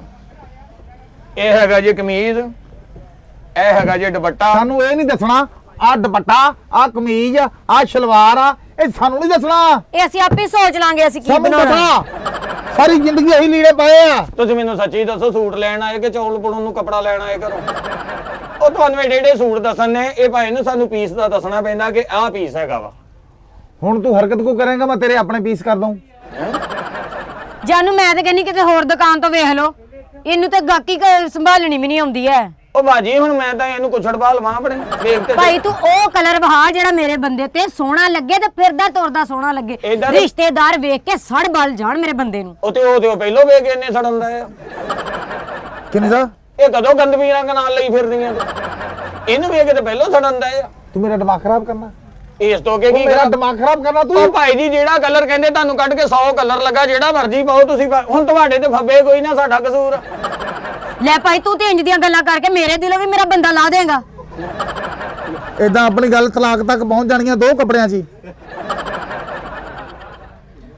ਇਹ ਹੈਗਾ ਜੀ ਕਮੀਜ਼, ਇਹ ਹੈਗਾ ਜੀ ਦੁਪੱਟਾ। ਸਾਨੂੰ ਇਹ ਨਹੀਂ ਦੱਸਣਾ ਆ ਦੁਪੱਟਾ, ਆ ਕਮੀਜ਼, ਆ ਸ਼ਲਵਾਰ ਆ, ਇਹ ਸਾਨੂੰ ਨਹੀਂ ਦੱਸਣਾ। ਇਹ ਅਸੀਂ ਆਪੇ ਸੋਚ ਲਾਂਗੇ ਅਸੀਂ ਕੀ ਸਾਨੂੰ ਬਣਾਉਣਾ। ਪਤਾ ਸਾਰੀ ਜ਼ਿੰਦਗੀ ਇਹੀ ਲੀੜੇ ਪਾਏ ਆ। ਤੁਸੀਂ ਮੈਨੂੰ ਸੱਚੀ ਦੱਸੋ, ਸੂਟ ਲੈਣ ਆਏ ਕਿ ਚੌਲ ਪੁਣਨ ਨੂੰ ਕੱਪੜਾ ਲੈਣ ਆਏ ਘਰੋਂ? ਉਹ ਤੁਹਾਨੂੰ ਏਡੇ ਸੂਟ ਦੱਸਣ ਨੇ, ਇਹ ਭਾਈ ਨੂੰ ਸਾਨੂੰ ਪੀਸ ਦਾ ਦੱਸਣਾ ਪੈਂਦਾ ਕਿ ਆਹ ਪੀਸ ਹੈਗਾ ਵਾ। ਹੁਣ ਤੂੰ ਹਰਕਤ ਕੋ ਕਰੇਂਗਾ, ਮੈਂ ਤੇਰੇ ਆਪਣੇ ਪੀਸ ਕਰ ਦਊਂ। ਜਾਨੂ ਮੈਂ ਤਾਂ ਕਹਿੰਨੀ ਕਿਤੇ ਹੋਰ ਦੁਕਾਨ ਤੋਂ ਵੇਖ ਲਓ, ਇਹਨੂੰ ਤਾਂ ਗਾਕੀ ਸੰਭਾਲਣੀ ਵੀ ਨਹੀਂ ਆਉਂਦੀ ਐ। ਉਹ ਬਾਜੀ ਹੁਣ ਮੈਂ ਤਾਂ ਇਹਨੂੰ ਕੁਛੜ ਪਾ ਲਵਾਂ ਆਪਣੇ ਵੇਖ ਤੇ ਭਾਈ ਤੂੰ ਉਹ ਕਲਰ ਵਹਾ ਜਿਹੜਾ ਮੇਰੇ ਬੰਦੇ ਤੇ ਸੋਹਣਾ ਲੱਗੇ ਤੇ ਫਿਰਦਾ ਤੁਰਦਾ ਸੋਹਣਾ ਲੱਗੇ ਏਦਾਂ ਦੇ- ਰਿਸ਼ਤੇਦਾਰ ਵੇਖ ਕੇ ਸੜ ਬਲ ਜਾਣ ਮੇਰੇ ਬੰਦੇ ਨੂੰ। ਉਹ ਪਹਿਲੋਂ ਵੇਖ ਕੇ ਇੰਨੇ ਸੜਨ ਦਾ ਆ ਕਿੰਨੀ ਸਾ ਇਹ ਕਦੋਂ ਗੰਦਮੀ ਰੰਗ ਨਾਲ ਲਈ ਫਿਰਦੀਆਂ ਤੂੰ? ਇਹਨੂੰ ਵੇਖ ਕੇ ਤੇ ਪਹਿਲੋਂ ਸੜਨ ਦਾ ਆ ਤੂੰ ਮੇਰਾ ਦਿਮਾਗ ਖਰਾਬ ਕਰਨਾ, ਇਸ ਤੋਂ ਕੀ ਮੇਰਾ ਕਰਾਂ? ਦਿਮਾਗ ਖਰਾਬ ਕਰਨਾ ਉਹ ਤੂੰ। ਭਾਈ ਜੀ ਜਿਹੜਾ ਕਲਰ ਕਹਿੰਦੇ ਤੁਹਾਨੂੰ ਕੱਢ ਕੇ 100 ਕਲਰ ਲੱਗਾ ਜਿਹੜਾ ਮਰਜ਼ੀ ਪਾਓ ਤੁਸੀਂ ਹੁਣ ਤੁਹਾਡੇ ਤੇ ਫੱਬੇ ਕੋਈ ਨਾ ਸਾਡਾ ਕਸੂਰ। ਲੈ ਭਾਈ ਤੂੰ ਤੇ ਇੰਜ ਦੀਆਂ ਗੱਲਾਂ ਕਰਕੇ ਮੇਰੇ ਦਿਲੋਂ ਵੀ ਮੇਰਾ ਬੰਦਾ ਲਾ ਦੇਗਾ। ਏਦਾਂ ਆਪਣੀ ਗੱਲ ਤਲਾਕ ਤੱਕ ਪਹੁੰਚ ਜਾਣੀਆਂ 2 ਕੱਪੜਿਆਂ 'ਚ ਹੀ।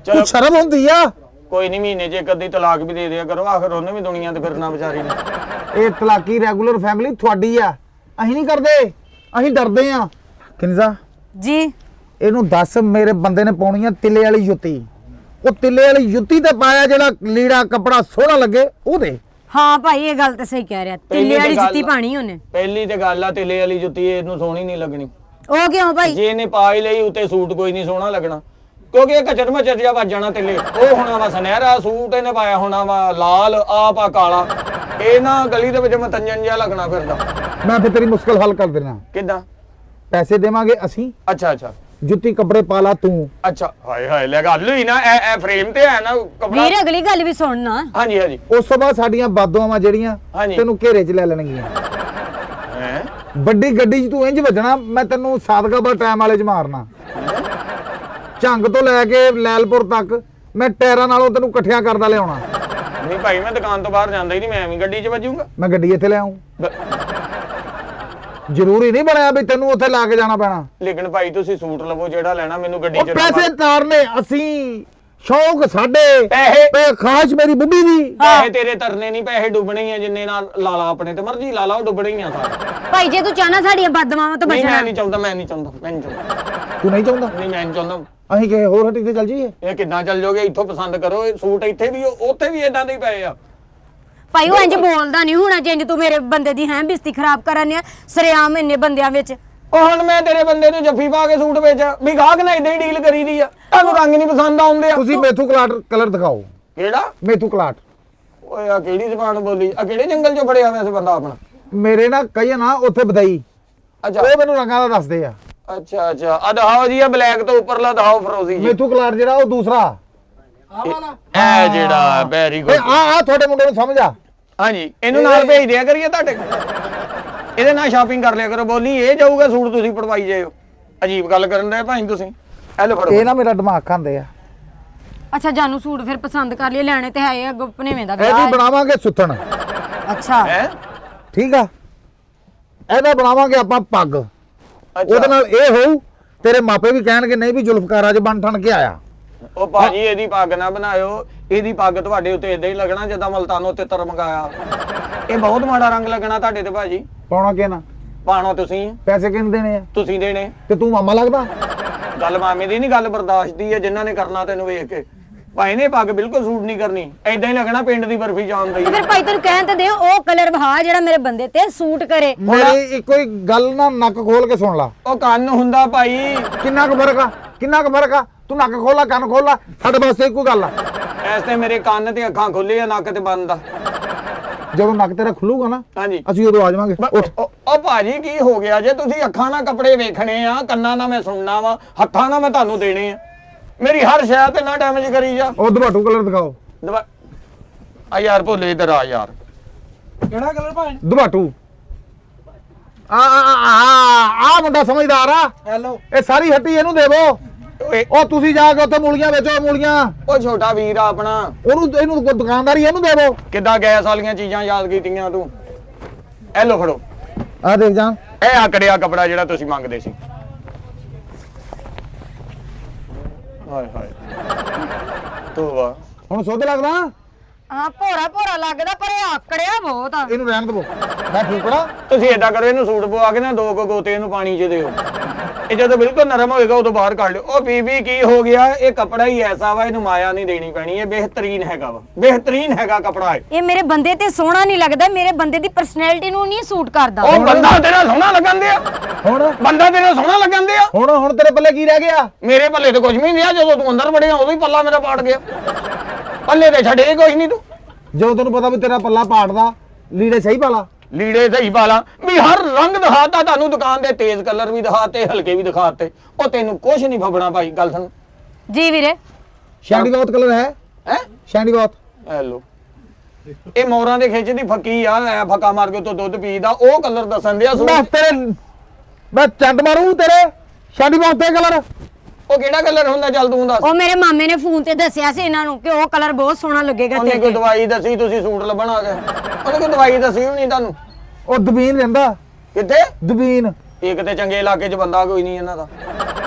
ਚਲੋ ਤੂੰ ਸ਼ਰਮ ਹੁੰਦੀ ਆ। ਕੋਈ ਨਹੀਂ, ਮਹੀਨੇ 'ਚ ਇੱਕ ਅੱਧੀ ਤਲਾਕ ਵੀ ਦੇ ਦਿਆ ਕਰੋ, ਆਖਰ ਉਹਨੇ ਵੀ ਦੁਨੀਆ ਤੇ ਫਿਰਨਾ ਵਿਚਾਰੀ ਨੇ। ਇਹ ਤਲਾਕੀ ਰੈਗੂਲਰ ਫੈਮਿਲੀ ਤੁਹਾਡੀ ਆ, ਅਸੀਂ ਨਹੀਂ ਕਰਦੇ, ਅਸੀਂ ਡਰਦੇ ਆ। ਕਿੰਜ਼ਾ ਜੀ ਇਹਨੂੰ ਦੱਸ ਮੇਰੇ ਬੰਦੇ ਨੇ ਪਾਉਣੀ ਆ ਤਿੱਲੇ ਵਾਲੀ ਜੁੱਤੀ, ਉਹ ਤਿੱਲੇ ਵਾਲੀ ਜੁੱਤੀ ਤੇ ਪਾਇਆ ਜਿਹੜਾ ਲੀੜਾ ਕੱਪੜਾ ਸੋਹਣਾ ਲੱਗੇ ਉਹ ਦੇ। ਹਾਂ ਭਾਈ ਇਹ ਗੱਲ ਤਾਂ ਸਹੀ ਕਹਿ ਰਿਹਾ, ਤਿੱਲੇ ਵਾਲੀ ਜੁੱਤੀ ਪਾਣੀ ਉਹਨੇ। ਪਹਿਲੀ ਤੇ ਗੱਲ ਆ ਤਿੱਲੇ ਵਾਲੀ ਜੁੱਤੀ ਇਹਨੂੰ ਸੋਹਣੀ ਨਹੀਂ ਲੱਗਣੀ। ਉਹ ਕਿਉਂ ਭਾਈ? ਜੇ ਇਹਨੇ ਪਾ ਹੀ ਲਈ ਉੱਤੇ ਸੂਟ ਕੋਈ ਨਹੀਂ ਸੋਹਣਾ ਲੱਗਣਾ, ਕਿਉਂਕਿ ਇਹ ਘਚਰ ਮਚਰ ਜਿਹਾ ਵੱਜ ਜਾਣਾ ਤਿੱਲੇ। ਉਹ ਹੋਣਾ ਵਾ ਸੁਨਹਿਰਾ ਸੂਟ ਇਹਨੇ ਪਾਇਆ ਹੋਣਾ ਵਾ ਲਾਲ, ਆਪ ਆ ਕਾਲਾ। ਇਹ ਨਾ ਗਲੀ ਦੇ ਵਿੱਚ ਮਤੰਜਨ ਜਿਹਾ ਲੱਗਣਾ ਫਿਰਦਾ। ਮੈਂ ਫਿਰ ਤੇਰੀ ਮੁਸ਼ਕਲ ਹੱਲ ਕਰ ਦੇਣਾ। ਕਿੱਦਾਂ? ਪੈਸੇ ਦੇਵਾਂਗੇ ਅਸੀਂ, ਅੱਛਾ ਅੱਛਾ ਜੁੱਤੀ ਕੱਪੜੇ ਪਾ ਲਾ ਤੂੰ। ਅੱਛਾ ਹਾਏ ਹਾਏ ਲੈ ਗੱਲ ਹੋਈ ਨਾ, ਇਹ ਫਰੇਮ ਤੇ ਹੈ ਨਾ ਕਪੜਾ। ਵੀਰ ਅਗਲੀ ਗੱਲ ਵੀ ਸੁਣਨਾ। ਹਾਂਜੀ ਹਾਂਜੀ ਉਸ ਤੋਂ ਬਾਅਦ ਸਾਡੀਆਂ ਬਾਦੋਆਵਾਂ ਜਿਹੜੀਆਂ ਹਾਂਜੀ। ਤੈਨੂੰ ਘੇਰੇ 'ਚ ਲੈ ਲੈਣਗੀਆਂ। ਹੈ ਵੱਡੀ ਗੱਡੀ 'ਚ ਤੂੰ ਇੰਜ ਵੱਜਣਾ, ਮੈਂ ਤੈਨੂੰ ਸਾਦਗਾਬਾਦ ਟਾਈਮ ਵਾਲੇ 'ਚ ਮਾਰਨਾ। ਝੰਗ ਤੋਂ ਲੈ ਕੇ ਲੈਲਪੁਰ ਤੱਕ ਮੈਂ ਟਾਇਰਾਂ ਨਾਲੋਂ ਤੈਨੂੰ ਇਕੱਠਿਆਂ ਕਰਦਾ ਲਿਆਉਣਾ। ਨਹੀਂ ਭਾਈ ਮੈਂ ਦੁਕਾਨ ਤੋਂ ਬਾਹਰ ਜਾਂਦਾ ਹੀ ਨਹੀਂ, ਮੈਂ ਐਵੇਂ ਗੱਡੀ 'ਚ ਵੱਜੂਗਾ। ਮੈਂ ਗੱਡੀ ਇੱਥੇ ਲੈ ਆਉਂ। ਜ਼ਰੂਰੀ ਨਹੀਂ ਬਣਿਆ ਵੀ ਤੈਨੂੰ ਉੱਥੇ ਲਾ ਕੇ ਜਾਣਾ ਪੈਣਾ। ਲੇਕਿਨ ਭਾਈ ਤੁਸੀਂ ਸੂਟ ਲਵੋ ਜਿਹੜਾ ਲੈਣਾ, ਮੈਨੂੰ ਗੱਡੀ 'ਚ ਉਹ ਪੈਸੇ ਤਾਰਨੇ ਅਸੀਂ, ਸ਼ੌਕ ਸਾਡੇ, ਪੈਸੇ ਖਾਸ਼ ਮੇਰੀ ਬੁੱਢੀ ਦੀ। ਪੈਸੇ ਤੇਰੇ ਤਰਨੇ ਨਹੀਂ, ਪੈਸੇ ਡੁੱਬਣੇ ਹੀ ਆ ਜਿੰਨੇ ਨਾਲ ਲਾਲਾ ਆਪਣੇ ਤੇ ਮਰਜ਼ੀ ਲਾ ਲਾ, ਉਹ ਡੁੱਬਣੇ ਹੀ ਆ ਸਾਰੇ। ਭਾਈ ਜੇ ਤੂੰ ਚਾਹਨਾ ਸਾਡੀਆਂ ਬਦਦੁਆਵਾਂ ਤੋਂ ਨਹੀਂ ਬਚਣਾ। ਮੈਂ ਨਹੀਂ ਚਾਹੁੰਦਾ, ਮੈਂ ਨਹੀਂ ਚਾਹੁੰਦਾ, ਮੈਂ ਨਹੀਂ ਚਾਹੁੰਦਾ, ਤੂੰ ਨਹੀਂ ਚਾਹੁੰਦਾ? ਨਹੀਂ ਮੈਂ ਨਹੀਂ ਚਾਹੁੰਦਾ। ਅਸੀਂ ਕਿਸੇ ਹੋਰ ਹੱਟੀ ਤੇ ਚੱਲ ਜਾਈਏ? ਇਹ ਕਿੱਦਾਂ ਚੱਲ ਜਾਓਗੇ? ਇੱਥੋਂ ਪਸੰਦ ਕਰੋ, ਇਹ ਸੂਟ ਇੱਥੇ ਵੀ ਉੱਥੇ ਵੀ ਇਦਾਂ ਦੇ ਹੀ ਪਏ ਆ। ਭਾਈ ਉਹ ਇੰਜ ਬੋਲਦਾ ਨਹੀਂ ਹੋਣਾ, ਜਿੰਜ ਤੂੰ ਮੇਰੇ ਬੰਦੇ ਦੀ ਹੈ ਬਿਸਤੀ ਖਰਾਬ ਕਰਨ ਆ ਸਰਿਆਮ ਇੰਨੇ ਬੰਦਿਆਂ ਵਿੱਚ। ਉਹ ਹੁਣ ਮੈਂ ਤੇਰੇ ਬੰਦੇ ਨੂੰ ਜੱਫੀ ਪਾ ਕੇ ਸੂਟ ਵੇਚ ਵੀ ਗਾਹਕ ਨਾਲ ਇਦਾਂ ਹੀ ਡੀਲ ਕਰੀਦੀ ਆ। ਤੁਹਾਨੂੰ ਰੰਗ ਨਹੀਂ ਪਸੰਦ ਆਉਂਦੇ ਆ। ਤੁਸੀਂ ਮੇਥੂ ਕਲਾਟ ਕਲਰ ਦਿਖਾਓ। ਕਿਹੜਾ? ਮੇਥੂ ਕਲਾਟ। ਓਏ ਆ ਕਿਹੜੀ ਜ਼ਬਾਨ ਬੋਲੀ? ਆ ਕਿਹੜੇ ਜੰਗਲ 'ਚੋਂ ਫੜਿਆ ਵੈਸੇ ਬੰਦਾ ਆਪਣਾ? ਮੇਰੇ ਨਾਲ ਕਈ ਨਾ ਉੱਥੇ ਬਦਈ, ਅੱਛਾ ਉਹ ਮੈਨੂੰ ਰੰਗਾਂ ਦਾ ਦੱਸਦੇ ਆ। ਅੱਛਾ ਅੱਛਾ ਆ ਦਿਖਾਓ ਜੀ, ਆ ਬਲੈਕ ਤੋਂ ਉੱਪਰਲਾ ਦਿਖਾਓ ਫਰੋਜ਼ੀ ਜੀ। ਮੇਥੂ ਕਲਾਟ ਜਿਹੜਾ ਉਹ ਦੂਸਰਾ ਇਹ ਜਿਹੜਾ ਵੈਰੀ ਏ ਗੁੱਡ। ਆ ਤੁਹਾਡੇ ਮੁੰਡੇ ਨੂੰ ਸਮਝ ਆ। ਹਾਂਜੀ ਇਹਨੂੰ ਨਾਲ ਭੇਜ ਦਿਆ ਕਰੀਏ ਤੁਹਾਡੇ ਕੋਲ, ਇਹਦੇ ਨਾਲ ਸ਼ਾਪਿੰਗ ਕਰ ਲਿਆ ਕਰੋ। ਬੋਲੀ ਇਹ ਜਾਊਗਾ ਸੂਟ ਤੁਸੀਂ ਪੜਵਾਈ ਜਾਇਓ। ਅਜੀਬ ਗੱਲ ਕਰਨ ਦੇ ਭਾਈ ਤੁਸੀਂ। ਇਹ ਲੋ ਫੜੋ। ਇਹ ਨਾ ਮੇਰਾ ਦਿਮਾਗ ਖਾਂਦੇ ਆ। ਅੱਛਾ ਜਾਨੂ ਸੂਟ ਫਿਰ ਪਸੰਦ ਕਰ ਲਿਆ, ਲੈਣੇ ਤੇ ਹੈ ਅੱਗੋਂ ਭਨੇਵੇਂ ਦਾ ਇਹਦੀ ਵਿਆਹ ਹੈ। ਬਣਾਵਾਂਗੇ ਸੁੱਥਣ, ਅੱਛਾ ਹੈ ਠੀਕ ਆ। ਇਹਦਾ ਬਣਾਵਾਂਗੇ ਆਪਾਂ ਪੱਗ। ਉਹਦੇ ਅੱਛਾ ਨਾਲ ਇਹ ਹੋਊ, ਤੇਰੇ ਮਾਪੇ ਵੀ ਕਹਿਣਗੇ ਨਹੀਂ ਵੀ ਜ਼ੁਲਫਕਾਰ ਅੱਜ ਬਣ ਠਣ ਕੇ ਆਇਆ। ਉਹ ਭਾਜੀ ਇਹਦੀ ਪੱਗ ਨਾ ਬਣਾਇਓ, ਇਹਦੀ ਪੱਗ ਤੁਹਾਡੇ ਉੱਤੇ ਇਦਾਂ ਹੀ ਲੱਗਣਾ ਜਿੱਦਾਂ ਮਲਤਾਨੋਂ ਤਿੱਤਰ ਮੰਗਾਇਆ। ਇਹ ਬਹੁਤ ਮਾੜਾ ਰੰਗ ਲੱਗਣਾ ਤੁਹਾਡੇ ਤੇ ਭਾਜੀ। ਪਾਉਣਾ ਕਿ ਨਾ? ਪਾਣੋ ਤੁਸੀਂ, ਪੈਸੇ ਕਿੰਨੇ ਦੇਣੇ ਆ? ਤੁਸੀਂ ਦੇਣੇ। ਤੇ ਤੂੰ ਮਾਮਾ ਲੱਗਦਾ? ਗੱਲ ਮਾਮੇ ਦੀ ਨਹੀਂ, ਗੱਲ ਬਰਦਾਸ਼ਤ ਦੀ ਹੈ ਜਿਨ੍ਹਾਂ ਨੇ ਕਰਨਾ ਤੈਨੂੰ ਵੇਖ ਕੇ। ਭਾਈ ਨੇ ਪੱਗ ਬਿਲਕੁਲ ਸੂਟ ਨਹੀਂ ਕਰਨੀ, ਐਦਾਂ ਹੀ ਲੱਗਣਾ ਪਿੰਡ ਦੀ ਬਰਫੀ ਜਾਣਦਾ ਹੀ। ਤੇ ਫਿਰ ਭਾਈ ਤੈਨੂੰ ਕਹਿਣ ਤੇ ਦੇ ਉਹ ਕਲਰ ਵਹਾ ਜਿਹੜਾ ਮੇਰੇ ਬੰਦੇ ਤੇ ਸੂਟ ਕਰੇ। ਮੇਰੀ ਇੱਕੋ ਹੀ ਗੱਲ ਨਾ ਨੱਕ ਖੋਲ ਕੇ ਸੁਣ ਲਾ। ਉਹ ਕੰਨ ਹੁੰਦਾ ਭਾਈ। ਕਿੰਨਾ ਕੁ ਫਰਕ ਆ? ਕਿੰਨਾ ਕੁ ਫਰਕ ਆ? ਤੂੰ ਨੱਕ ਖੋਲ ਲਾ, ਕੰਨ ਖੋਲ ਲਾ, ਸਾਡੇ ਵਾਸਤੇ ਇੱਕੋ ਗੱਲ ਆ। ਐਸ ਤੇ ਮੇਰੇ ਕੰਨ ਤੇ ਅੱਖਾਂ ਖੁੱਲੇ ਆ, ਨੱਕ ਤੇ ਬੰਦ ਆ। ਜਦੋਂ ਨੱਕ ਤੇਰਾ ਖੁੱਲੂਗਾ ਨਾ ਹਾਂਜੀ ਅਸੀਂ ਉਦੋਂ ਆ ਜਾਵਾਂਗੇ। ਉੱਠ। ਉਹ ਭਾਜੀ ਕੀ ਹੋ ਗਿਆ ਜੇ? ਤੁਸੀਂ ਅੱਖਾਂ ਨਾਲ ਕੱਪੜੇ ਵੇਖਣੇ ਆ, ਕੰਨਾਂ ਨਾਲ ਮੈਂ ਸੁਣਨਾ ਵਾ, ਹੱਥਾਂ ਨਾਲ ਮੈਂ ਤੁਹਾਨੂੰ ਦੇਣੇ ਆ। ਮੇਰੀ ਹਰ ਸ਼ੈ ਤੇ ਨਾ ਡੈਮੇਜ ਕਰੀ ਜਾ। ਉਹ ਦਵਾਟੂ ਕਲਰ ਦਿਖਾਓ। ਆ ਯਾਰ ਭੋਲੇ ਇਧਰ ਆ ਯਾਰ। ਕਿਹੜਾ ਕਲਰ ਭਾਈ? ਦਵਾਟੂ। ਆ ਮੁੰਡਾ ਸਮਝਦਾਰ ਆ। ਹੈਲੋ ਇਹ ਸਾਰੀ ਹੱਟੀ ਇਹਨੂੰ ਦੇਵੋ। ਓਏ ਉਹ ਤੁਸੀਂ ਜਾ ਕੇ ਉੱਥੇ ਮੂਲੀਆਂ ਵੇਚੋ, ਮੂਲੀਆਂ। ਉਹ ਛੋਟਾ ਵੀਰ ਆ ਆਪਣਾ, ਇਹਨੂੰ ਦੁਕਾਨਦਾਰੀ ਇਹਨੂੰ ਦੇਵੋ। ਕਿੱਦਾਂ ਗੈਸ ਵਾਲੀਆਂ ਚੀਜ਼ਾਂ ਯਾਦ ਕੀਤੀਆਂ ਤੂੰ? ਇਹ ਲੋ ਫੜੋ, ਆ ਦੇਖ ਜਾ। ਇਹ ਆਕੜਿਆ ਕੱਪੜਾ ਜਿਹੜਾ ਤੁਸੀਂ ਮੰਗਦੇ ਸੀ। ਹਾਏ ਹਾਏ ਤੋਬਾ। ਹੁਣ ਸੁੱਧ ਲੱਗਦਾ? ਹਾਂ ਭੋਰਾ ਭੋਰਾ ਲੱਗਦਾ ਪਰ ਇਹ ਆਕੜਿਆ ਬਹੁਤ ਆ। ਇਹਨੂੰ ਰਹਿਣ ਦੇਵੋ। ਮੈਂ ਠੀਕ ਪੜਾ। ਤੁਸੀਂ ਏਦਾਂ ਕਰੋ, ਇਹਨੂੰ ਸੂਟ ਪਵਾ ਕੇ ਨਾ 2 ਗੋਤੇ ਇਹਨੂੰ ਪਾਣੀ 'ਚ ਦਿਓ। ਇਹ ਜਦੋਂ ਬਿਲਕੁਲ ਨਰਮ ਹੋਏਗਾ ਉਦੋਂ ਬਾਹਰ ਕੱਢ ਲਿਓ। ਉਹ ਬੀਬੀ ਕੀ ਹੋ ਗਿਆ? ਇਹ ਕੱਪੜਾ ਹੀ ਐਸਾ ਵਾ, ਇਹਨੂੰ ਮਾਇਆ ਨਹੀਂ ਦੇਣੀ ਪੈਣੀ। ਇਹ ਬਿਹਤਰੀਨ ਹੈਗਾ ਵਾ, ਬਿਹਤਰੀਨ ਹੈਗਾ ਕੱਪੜਾ ਇਹ। ਇਹ ਮੇਰੇ ਬੰਦੇ ਤੇ ਸੋਹਣਾ ਨਹੀਂ ਲੱਗਦਾ, ਮੇਰੇ ਬੰਦੇ ਦੀ ਪਰਸਨੈਲਿਟੀ ਨੂੰ ਨਹੀਂ ਸੂਟ ਕਰਦਾ। ਉਹ ਬੰਦਾ ਤੇਰਾ ਸੋਹਣਾ ਲੱਗਣ ਦਿਆ, ਹੁਣ ਬੰਦਾ ਤੇਰਾ ਸੋਹਣਾ ਲੱਗਣ ਦਿਆ। ਹੁਣ ਤੇਰੇ ਪੱਲੇ ਕੀ ਰਹਿ ਗਿਆ? ਮੇਰੇ ਪੱਲੇ ਤੇ ਕੁਝ ਵੀ ਨਹੀਂ ਰਿਹਾ। ਜਦੋਂ ਤੂੰ ਅੰਦਰ ਵੜਿਆ ਉਦੋਂ ਹੀ ਪੱਲਾ ਮੇਰਾ ਪਾੜ ਗਿਆ। ਪੱਲੇ ਤੇ ਛੱਡੇ ਕੁਝ ਨਹੀਂ ਤੂੰ। ਜਦੋਂ ਤੈਨੂੰ ਪਤਾ ਵੀ ਤੇਰਾ ਪੱਲਾ ਪਾੜਦਾ, ਲੀੜੇ ਸਹੀ ਪਾ ਲਾ। ਲੀੜੇ ਸਹੀ ਪਾ ਲਾਂ ਵੀ ਹਰ ਰੰਗ ਦਿਖਾਤਾ ਤੁਹਾਨੂੰ ਦੁਕਾਨ ਦੇ ਤੇਜ਼ ਕਲਰ ਵੀ ਦਿਖਾਤੇ ਹਲਕੇ ਵੀ ਦਿਖਾਤੇ ਉਹ ਤੈਨੂੰ ਕੁਝ ਨਹੀਂ ਫਬਣਾ ਭਾਈ ਗੱਲ ਸੁਣ ਜੀ ਵੀਰੇ ਸ਼ੈਂਡੀ ਬਹੁਤ ਕਲਰ ਹੈ ਹੈ ਸ਼ੈਂਡੀ ਬਹੁਤ ਹੈਲੋ ਇਹ ਮੋਰਾਂ ਦੇ ਖਿੱਚ ਦੀ ਫੱਕੀ ਆ ਐ ਫੱਕਾ ਮਾਰ ਕੇ ਤੋਂ ਦੁੱਧ ਪੀਦਾ ਉਹ ਕਲਰ ਦੱਸਣ ਦਿਆ ਮੈਂ ਤੇਰੇ ਮੈਂ ਚੰਡ ਮਾਰੂ ਤੇਰੇ ਸ਼ੈਂਡੀ ਬਹੁਤ ਤੇ ਕਲਰ ਉਹ ਕਿਹੜਾ ਕਲਰ ਹੁੰਦਾ ਚੱਲ ਤੂੰ ਦੱਸ ਉਹ ਮੇਰੇ ਮਾਮੇ ਨੇ ਫੋਨ ਤੇ ਦੱਸਿਆ ਸੀ ਇਹਨਾਂ ਨੂੰ ਕਿ ਉਹ ਕਲਰ ਬਹੁਤ ਸੋਹਣਾ ਲੱਗੇਗਾ ਉਹਨੇ ਤੇ ਕੋਈ ਦਵਾਈ ਦੱਸੀ ਤੁਸੀਂ ਸੂਟ ਲੱਭਣ ਆ ਗਏ ਉਹਨੇ ਕੋਈ ਦਵਾਈ ਦੱਸੀ ਵੀ ਨਹੀਂ ਤੁਹਾਨੂੰ ਉਹ ਦਬੀਨ ਰਹਿੰਦਾ ਕਿੱਥੇ ਦਬੀਨ ਇੱਕ ਤੇ ਚੰਗੇ ਇਲਾਕੇ 'ਚ ਬੰਦਾ ਕੋਈ ਨਹੀਂ ਇਹਨਾਂ ਦਾ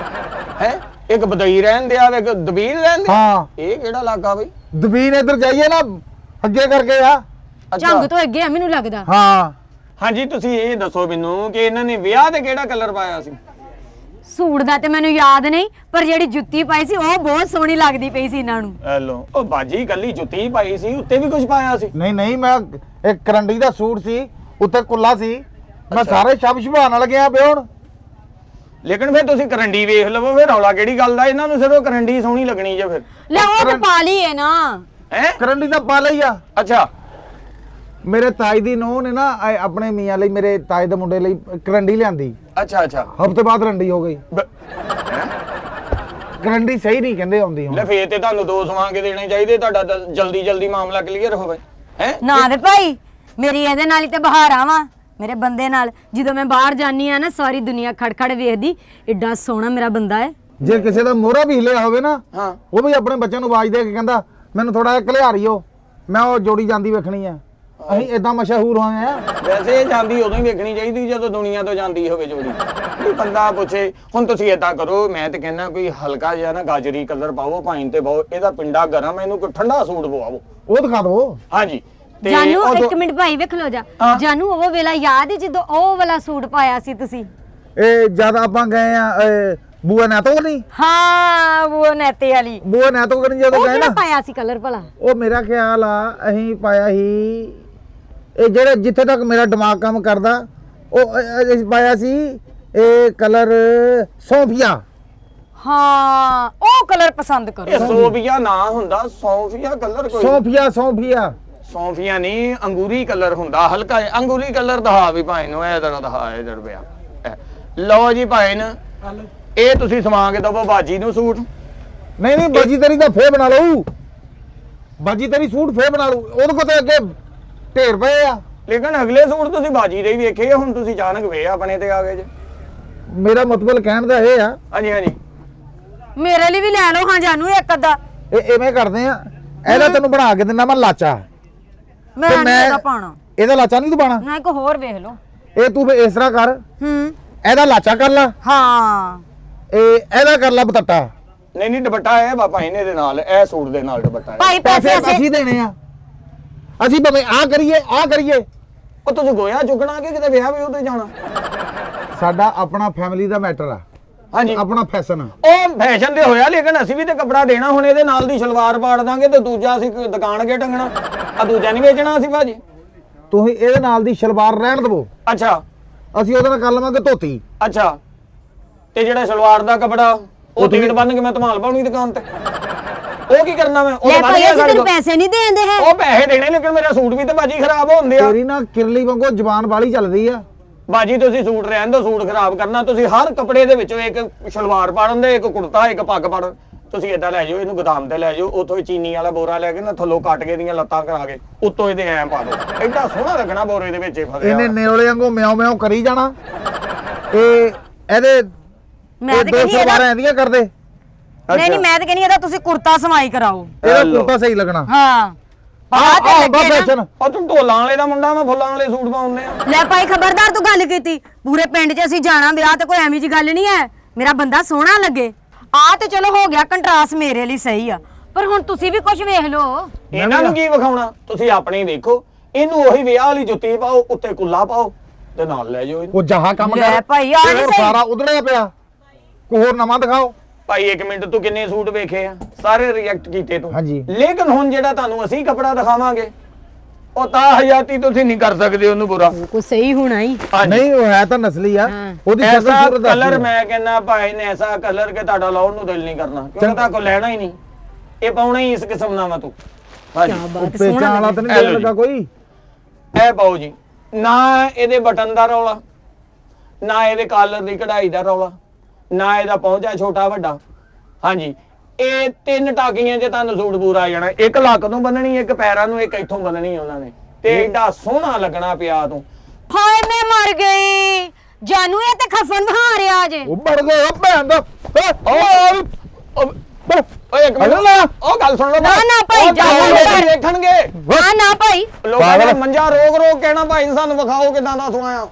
ਹੈ ਇੱਕ ਬਦਈ ਰਹਿਣ ਦਿਆ ਇੱਕ ਦਬੀਰ ਰਹਿਣ ਦਿਆ ਹਾਂ ਇਹ ਕਿਹੜਾ ਇਲਾਕਾ ਬਈ ਦਬੀਨ ਇੱਧਰ ਜਾਈਏ ਨਾ ਅੱਗੇ ਕਰਕੇ ਆ ਝੰਗ ਤੋਂ ਅੱਗੇ ਆ ਮੈਨੂੰ ਲੱਗਦਾ ਹਾਂ ਹਾਂਜੀ ਤੁਸੀਂ ਇਹ ਦੱਸੋ ਮੈਨੂੰ ਕਿ ਇਹਨਾਂ ਨੇ ਵਿਆਹ ਤੇ ਕਿਹੜਾ ਕਲਰ ਪਾਇਆ ਸੀ ਸੂਟ ਦਾ ਤੇ ਮੈਨੂੰ ਯਾਦ ਨਹੀਂ ਪਰ ਜਿਹੜੀ ਜੁੱਤੀ ਪਾਈ ਸੀ ਉਹ ਬਹੁਤ ਸੋਹਣੀ ਲੱਗਦੀ ਪਈ ਸੀ ਇਹਨਾਂ ਨੂੰ ਹੈਲੋ ਉਹ ਬਾਜੀ ਕੱਲੀ ਜੁੱਤੀ ਪਾਈ ਸੀ ਉੱਤੇ ਵੀ ਕੁਝ ਪਾਇਆ ਸੀ ਨਹੀਂ ਨਹੀਂ ਮੈਂ ਇੱਕ ਕਰੰਡੀ ਦਾ ਸੂਟ ਸੀ ਉੱਤੇ ਕੁੱਲਾ ਸੀ ਮੈਂ ਸਾਰੇ ਸ਼ਬ ਸ਼ੁਭਾਨ ਨਾਲ ਗਿਆ ਬਿਉਣ ਲੇਕਿਨ ਫਿਰ ਤੁਸੀਂ ਕਰੰਡੀ ਵੇਖ ਲਵੋ ਫਿਰ ਰੌਲਾ ਕਿਹੜੀ ਗੱਲ ਦਾ ਇਹਨਾਂ ਨੂੰ ਸਿਰਫ ਕਰੰਡੀ ਸੋਹਣੀ ਲੱਗਣੀ ਜੇ ਫਿਰ ਲੈ ਉਹ ਤੇ ਪਾ ਲਈਏ ਨਾ ਹੈ ਕਰੰਡੀ ਦਾ ਪਾ ਲਈ ਆ ਅੱਛਾ ਮੇਰੇ ਤਾਈ ਦੀ ਨੂੰਹ ਨੇ ਨਾ ਆਪਣੇ ਮੀਆਂ ਲਈ ਮੇਰੇ ਤਾਏ ਦੇ ਮੁੰਡੇ ਲਈ ਕਰੰਡੀ ਲਿਆਂਦੀ ਅੱਛਾ ਅੱਛਾ ਹਫ਼ਤੇ ਬਾਅਦ ਰੰਡੀ ਹੋ ਗਈ ਕਰੰਡੀ ਸਹੀ ਨਹੀਂ ਕਹਿੰਦੇ ਆਉਂਦੀ ਹੁਣ ਲੈ ਫੇਰ ਤੇ ਤੁਹਾਨੂੰ ਦੋ ਸਵਾ ਕੇ ਦੇਣੇ ਚਾਹੀਦੇ ਤੁਹਾਡਾ ਤਾਂ ਜਲਦੀ ਜਲਦੀ ਮਾਮਲਾ ਕਲੀਅਰ ਹੋਵੇ ਹੈ ਨਾ ਦੇ ਭਾਈ ਮੇਰੀ ਇਹਦੇ ਨਾਲ ਹੀ ਤੇ ਬਹਾਰਾਂ ਵਾ ਮੇਰੇ ਬੰਦੇ ਨਾਲ ਜਦੋਂ ਮੈਂ ਬਾਹਰ ਜਾਨੀ ਆ ਨਾ ਸਾਰੀ ਦੁਨੀਆ ਖੜਖੜ ਵੇਖਦੀ ਏਡਾ ਸੋਹਣਾ ਮੇਰਾ ਬੰਦਾ ਹੈ ਜੇ ਕਿਸੇ ਦਾ ਮੋਹਰਾ ਵੀ ਹਿਲਿਆ ਹੋਵੇ ਨਾ ਹਾਂ ਉਹ ਵੀ ਆਪਣੇ ਬੱਚਿਆਂ ਨੂੰ ਆਵਾਜ਼ ਦੇ ਕੇ ਕਹਿੰਦਾ ਮੈਨੂੰ ਥੋੜਾ ਜਿਹਾ ਘਲਿਆਰੀਓ ਮੈਂ ਉਹ ਜੋੜੀ ਜਾਂਦੀ ਵੇਖਣੀ ਆ ਅਸੀਂ ਇਦਾਂ ਮਸ਼ਹੂਰ ਹੋਏ ਆ ਵੈਸੇ ਇਹ ਜਾਂਦੀ ਉਦੋਂ ਹੀ ਵੇਖਣੀ ਚਾਹੀਦੀ ਜਦੋਂ ਦੁਨੀਆ ਤੋਂ ਜਾਂਦੀ ਹੋਵੇ ਜੋੜੀ ਕੋਈ ਬੰਦਾ ਪੁੱਛੇ ਹੁਣ ਤੁਸੀਂ ਏਦਾਂ ਕਰੋ ਮੈਂ ਤੇ ਕਹਿੰਦਾ ਕੋਈ ਹਲਕਾ ਜਿਹਾ ਨਾ ਗਾਜਰੀ ਕਲਰ ਪਾਵੋ ਪਾਈਨ ਤੇ ਪਾਓ ਇਹਦਾ ਪਿੰਡਾ ਗਰਮ ਇਹਨੂੰ ਕੋਈ ਠੰਡਾ ਸੂਟ ਪਵਾਵੋ ਉਹ ਦਿਖਾ ਦੋ ਹਾਂਜੀ ਤੇ ਜਾਨੂ ਉਹ ਇੱਕ ਮਿੰਟ ਭਾਈ ਵੇਖ ਲੋ ਜਾ ਹਾਂ। ਜਾਨੂ ਉਹ ਵੇਲਾ ਯਾਦ ਹੈ ਜਦੋਂ ਉਹ ਵਾਲਾ ਸੂਟ ਪਾਇਆ ਸੀ ਤੁਸੀਂ ਇਹ ਜਦ ਆਪਾਂ ਗਏ ਆ ਬੂਆ ਨਾ ਤੋਂ ਨਹੀਂ ਹਾਂ ਉਹ ਨੇਤੇ ਵਾਲੀ ਬੂਆ ਨਾ ਤੋਂ ਕਰਨ ਜਦੋਂ ਉਹ ਗਏ ਕਿਹੜਾ ਨਾ ਪਾਇਆ ਸੀ ਕਲਰ ਭਲਾ ਉਹ ਮੇਰਾ ਖਿਆਲ ਆ ਅਸੀਂ ਪਾਇਆ ਸੀ ਇਹ ਜਿਹੜੇ ਜਿੱਥੇ ਤੱਕ ਮੇਰਾ ਦਿਮਾਗ ਕੰਮ ਕਰਦਾ ਉਹ ਅਸੀਂ ਪਾਇਆ ਸੀ ਇਹ ਕਲਰ ਸੌਂਫੀਆ ਹਾਂ ਉਹ ਕਲਰ ਪਸੰਦ ਕਰੋ ਇਹ ਸੋਫੀਆ ਨਾ ਹੁੰਦਾ ਸੌਫੀਆ ਕਲਰ ਕੋਈ ਸੌਂਫੀਆ ਸੌਂਫੀਆ ਸੌਫੀਆ ਨਹੀਂ ਅੰਗੂਰੀ ਕਲਰ ਹੁੰਦਾ ਹਲਕਾ ਜਿਹਾ ਅੰਗੂਰੀ ਕਲਰ ਦਿਖਾ ਵੀ ਭਾਈ ਨੂੰ ਇਹ ਤਰ੍ਹਾਂ ਦਿਖਾ ਇਧਰ ਪਿਆ ਲਓ ਜੀ ਭਾਈ ਨੂੰ ਹਲ ਇਹ ਤੁਸੀਂ ਸਮਾ ਕੇ ਦਵੋ ਬਾਜੀ ਨੂੰ ਸੂਟ ਨਹੀਂ ਨਹੀਂ ਬਾਜੀ ਤੇਰੀ ਤਾਂ ਫੇਰ ਬਣਾ ਲਊ ਬਾਜੀ ਤੇਰੀ ਸੂਟ ਫੇਰ ਬਣਾ ਲਊ ਉਹਦੇ ਕੋਲ ਤੇ ਅੱਗੇ ਢੇਰ ਪਏ ਆ ਲੇਕਿਨ ਅਗਲੇ ਸੂਟ ਤੁਸੀਂ ਬਾਜੀ ਦੇ ਹੀ ਵੇਖੇ ਆ, ਹੁਣ ਤੁਸੀਂ ਅਚਾਨਕ ਵੇ ਆਪਣੇ ਤੇ ਆ ਗਏ ਜੇ ਮੇਰਾ ਮਤਲਬ ਕਹਿਣ ਦਾ ਇਹ ਆ ਹਾਂਜੀ ਹਾਂਜੀ ਮੇਰੇ ਲਈ ਵੀ ਲੈ ਲਓ ਹਾਂ ਜਾਨੂ ਇੱਕ ਅੱਧਾ ਇਹ ਐਵੇਂ ਕਰਦੇ ਆ ਇਹਦਾ ਤੈਨੂੰ ਬਣਾ ਕੇ ਦਿੰਦਾ ਮੈਂ ਲਾਚਾ ਮੈਂ ਤੇ ਨਹੀਂ ਇਹਦਾ ਪਾਣਾ ਇਹਦਾ ਲਾਚਾ ਨਹੀਂ ਤੂੰ ਪਾਣਾ ਨਾ ਇੱਕ ਹੋਰ ਵੇਖ ਲਓ ਇਹ ਤੂੰ ਫੇ ਇਸ ਤਰ੍ਹਾਂ ਕਰ ਹੂੰ ਇਹਦਾ ਲਾਚਾ ਕਰ ਲਾ ਹਾਂ ਇਹਦਾ ਕਰ ਲਾ ਬਤੱਟਾ ਨਹੀਂ ਨਹੀਂ ਦੁਪੱਟਾ ਹੈ ਬਾਪਾ ਇਹਨੇ ਦੇ ਨਾਲ ਇਹ ਸੂਟ ਦੇ ਨਾਲ ਦੁਪੱਟਾ ਹੈ ਭਾਈ ਪੈਸੇ ਪੈਸੇ ਅਸੀਂ ਦੇਣੇ ਆ ਅਸੀਂ ਭਾਵੇਂ ਆ ਕਰੀਏ ਉਹ ਤੁਸੀਂ ਗੋਇਆ ਚੁੱਕਣਾ ਕਿ ਕਿਤੇ ਵਿਆਹ ਵੀ ਉੱਤੇ ਜਾਣਾ ਸਾਡਾ ਆਪਣਾ ਫੈਮਿਲੀ ਦਾ ਮੈਟਰ ਆ ਹਾਂਜੀ ਆਪਣਾ ਫੈਸ਼ਨ ਆ ਉਹ ਫੈਸ਼ਨ ਤੇ ਹੋਇਆ ਲੇਕਿਨ ਅਸੀਂ ਵੀ ਤੇ ਕੱਪੜਾ ਦੇਣਾ ਹੁਣ ਇਹਦੇ ਨਾਲ ਦੀ ਸਲਵਾਰ ਪਾੜ ਦਾਂਗੇ ਤੇ ਦੂਜਾ ਅਸੀਂ ਦੁਕਾਨ ਕੇ ਟੰਗਣਾ ਆ ਦੂਜਾ ਨਹੀਂ ਵੇਚਣਾ ਅਸੀਂ ਭਾਜੀ ਤੁਸੀਂ ਇਹਦੇ ਨਾਲ ਦੀ ਸ਼ਲਵਾਰ ਰਹਿਣ ਦੇਵੋ ਅੱਛਾ ਅਸੀਂ ਉਹਦੇ ਨਾਲ ਕਰ ਲਵਾਂਗੇ ਧੋਤੀ ਅੱਛਾ ਤੇ ਜਿਹੜਾ ਸਲਵਾਰ ਦਾ ਕੱਪੜਾ ਉਹ ਟਿਕਟ ਬੰਨ ਕੇ ਮੈਂ ਧਮਾਲ ਪਾਉਣੀ ਦੁਕਾਨ ਤੇ ਉਹ ਕੀ ਕਰਨਾ ਮੈਂ ਉਹ ਲੈ ਤਾਂ ਭਾਈ ਵਧੀਆ ਅਸੀਂ ਸਾਡੇ ਤੈਨੂੰ ਕੋਲ। ਪੈਸੇ ਨਹੀਂ ਦੇਂਦੇ ਹੈ ਉਹ ਪੈਸੇ ਦੇਣੇ ਲੇਕਿਨ ਮੇਰਾ ਸੂਟ ਵੀ ਤੇ ਬਾਜੀ ਖਰਾਬ ਹੁੰਦੇ ਆ ਤੇਰੀ ਨਾ ਕਿਰਲੀ ਵਾਂਗੂ ਜ਼ਬਾਨ ਵਾਲੀ ਚੱਲਦੀ ਆ ਬਾਜੀ ਤੁਸੀਂ ਸੂਟ ਰਹਿਣ ਦਿਓ ਸੂਟ ਖਰਾਬ ਕਰਨਾ ਤੁਸੀਂ ਹਰ ਕੱਪੜੇ ਦੇ ਵਿੱਚੋਂ ਇੱਕ ਸਲਵਾਰ ਪਾੜਨ ਦੇ ਇੱਕ ਕੁੜਤਾ ਇੱਕ ਪੱਗ ਪਾੜਨ ਤੁਸੀਂ ਏਦਾਂ ਲੈ ਜਾਓ ਇਹਨੂੰ ਗੋਦਾਮ ਤੇ ਲੈ ਜਾਓ ਉੱਥੋਂ ਹੀ ਚੀਨੀ ਵਾਲਾ ਬੋਰਾ ਲੈ ਕੇ ਨਾ ਥੱਲੋਂ ਕੱਟ ਕੇ ਦੀਆਂ ਲੱਤਾਂ ਕਰਾ ਕੇ ਉੱਤੋਂ ਇਹਦੇ ਐਂ ਪਾ ਦਿਓ ਏਡਾ ਸੋਹਣਾ ਲੱਗਣਾ ਬੋਰੇ ਦੇ ਵਿੱਚ ਇਹ ਫਸਿਆ ਇਹਨੇ ਨੇਵਲੇ ਵਾਂਗੂ ਮਿਆਉ ਮਿਆਉ ਕਰੀ ਜਾਣਾ ਇਹਦੇ ਮੈਂ ਤੇ ਕਹਿੰਦੀ 212 ਇਹਦੀਆਂ ਕਰਦੇ ਨਹੀਂ ਮੈਂ ਤੇ ਕਹਿੰਦੀ ਇਹਦਾ ਤੁਸੀਂ ਕੁੜਤਾ ਸਮਾਈ ਕਰਾਓ ਇਹਦਾ ਹੈਲੋ। ਕੁੜਤਾ ਸਹੀ ਲੱਗਣਾ ਹਾਂ ਪਾ ਤੇ ਲੱਗੇ ਨਾ। ਫੈਸ਼ਨ ਉਹ ਤੂੰ ਢੋਲਾਂ ਵਾਲੇ ਦਾ ਮੁੰਡਾ ਮੈਂ ਫੁੱਲਾਂ ਵਾਲੇ ਸੂਟ ਪਾਉਂਦੇ ਆ ਲੈ ਭਾਈ ਖਬਰਦਾਰ ਤੂੰ ਗੱਲ ਕੀਤੀ ਪੂਰੇ ਪਿੰਡ 'ਚ ਅਸੀਂ ਜਾਣਾ ਵਿਆਹ ਤੇ ਕੋਈ ਐਵੇਂ ਜੀ ਗੱਲ ਨਹੀਂ ਹੈ ਮੇਰਾ ਬੰਦਾ ਸੋਹਣਾ ਲੱਗੇ ਆ ਤੇ ਚਲੋ ਹੋ ਗਿਆ ਕੰਟਰਾਸਟ ਮੇਰੇ ਲਈ ਸਹੀ ਆ ਪਰ ਹੁਣ ਤੁਸੀਂ ਵੀ ਕੁਝ ਵੇਖ ਲਓ ਇਹਨਾਂ ਨੂੰ ਕੀ ਵਿਖਾਉਣਾ ਤੁਸੀਂ ਆਪਣੇ ਹੀ ਵੇਖੋ ਇਹਨੂੰ ਉਹੀ ਵਿਆਹ ਵਾਲੀ ਜੁੱਤੀ ਪਾਓ ਉੱਤੇ ਕੁੱਲਾ ਪਾਓ ਤੇ ਨਾਲ ਲੈ ਜਾਓ ਇਹਨੂੰ ਉਹ ਜਹਾ ਕੰਮ ਲੈ ਕਰ ਭਾਈ, ਆ ਨੀ ਇਹ ਸਹੀ। ਸਾਰਾ ਉਧੜਿਆ ਪਿਆ ਕੋਈ ਹੋਰ ਨਵਾਂ ਦਿਖਾਓ ਭਾਈ 1 ਮਿੰਟ ਤੂੰ ਕਿੰਨੇ ਸੂਟ ਵੇਖੇ ਆ ਸਾਰੇ ਰਿਐਕਟ ਕੀਤੇ ਤੂੰ ਹਾਂਜੀ। ਲੇਕਿਨ ਹੁਣ ਜਿਹੜਾ ਤੁਹਾਨੂੰ ਅਸੀਂ ਕੱਪੜਾ ਦਿਖਾਵਾਂਗੇ ਉਹ ਤਾਂ ਹਯਾਤੀ ਤੁਸੀਂ ਨਹੀਂ ਕਰ ਸਕਦੇ ਉਹਨੂੰ ਬੁਰਾ ਕੋਈ ਸਹੀ ਹੋਣਾ ਹੀ ਹਾਂਜੀ। ਨਹੀਂ ਉਹ ਹੈ ਤਾਂ ਨਸਲੀ ਆ ਹਾਂ। ਉਹਦੀ ਐਸਾ ਸ਼ਕਲ ਸੂਰਤ ਦੱਸਦੀ ਕਲਰ ਆ। ਮੈਂ ਕਹਿੰਦਾ ਭਾਈ ਨੇ ਐਸਾ ਕਲਰ ਕਿ ਤੁਹਾਡਾ ਲਾਉਣ ਨੂੰ ਦਿਲ ਨਹੀਂ ਕਰਨਾ ਕਿਉਂਕਿ ਤਾਂ ਕੋ ਲੈਣਾ ਹੀ ਨਹੀਂ ਇਹ ਪਾਉਣਾ ਹੀ ਇਸ ਕਿਸਮ ਦਾ ਵਾ ਤੂੰ ਹਾਂਜੀ ਕਿਆ ਉਹ ਬਾਤ ਪੇਚਾਂ ਸੋਹਣਾ ਵਾਲਾ ਲੱਗੇ। ਤਾਂ ਨਹੀਂ ਐਲੋ ਲੱਗਾ ਕੋਈ ਇਹ ਪਾਓ ਜੀ ਨਾ ਇਹਦੇ ਬਟਨ ਦਾ ਰੌਲਾ, ਨਾ ਇਹਦੇ ਕਾਲਰ ਦੀ ਕਢਾਈ ਦਾ ਰੌਲਾ, ਨਾ ਇਹਦਾ ਪਹੁੰਚਾ ਛੋਟਾ ਵੱਡਾ। ਹਾਂਜੀ, ਇਹ 3 ਟਾਕੀਆਂ 'ਚ ਤੁਹਾਨੂੰ ਸੂਟ ਪੂਰਾ ਆ ਜਾਣਾ। ਇੱਕ ਲੱਕ ਤੋਂ ਬੰਨਣੀ, ਇੱਕ ਪੈਰਾਂ ਨੂੰ, ਇੱਕ ਇੱਥੋਂ ਬੰਨਣੀ ਉਹਨਾਂ ਨੇ, ਤੇ ਏਡਾ ਸੋਹਣਾ ਲੱਗਣਾ ਪਿਆ ਤੂੰ। ਹਾਏ ਮੈਂ ਮਰ ਗਈ ਜਾਨੂ, ਇਹ ਤੇ ਖਫਨ ਬਹਾ ਰਿਹਾ ਜੇ। ਉਹ ਮਰ ਗਿਆ ਭੈਣ ਦਾ ਓਏ ਇੱਕ ਮਿੰਟ, ਉਹ ਗੱਲ ਸੁਣ ਲਓ। ਨਾ, ਨਾ ਭਾਈ, ਉਹ ਜਾਓ ਲੋਕ ਘਰ। ਦੇਖਣਗੇ। ਹਾਂ ਨਾ ਭਾਈ, ਲੋਕਾਂ ਨੇ ਮੰਜਾ ਰੋਕ ਰੋਕ ਕਹਿਣਾ ਭਾਈ ਸਾਨੂੰ ਵਿਖਾਓ ਕਿਦਾਂ ਦਾ ਸੋਇਆ।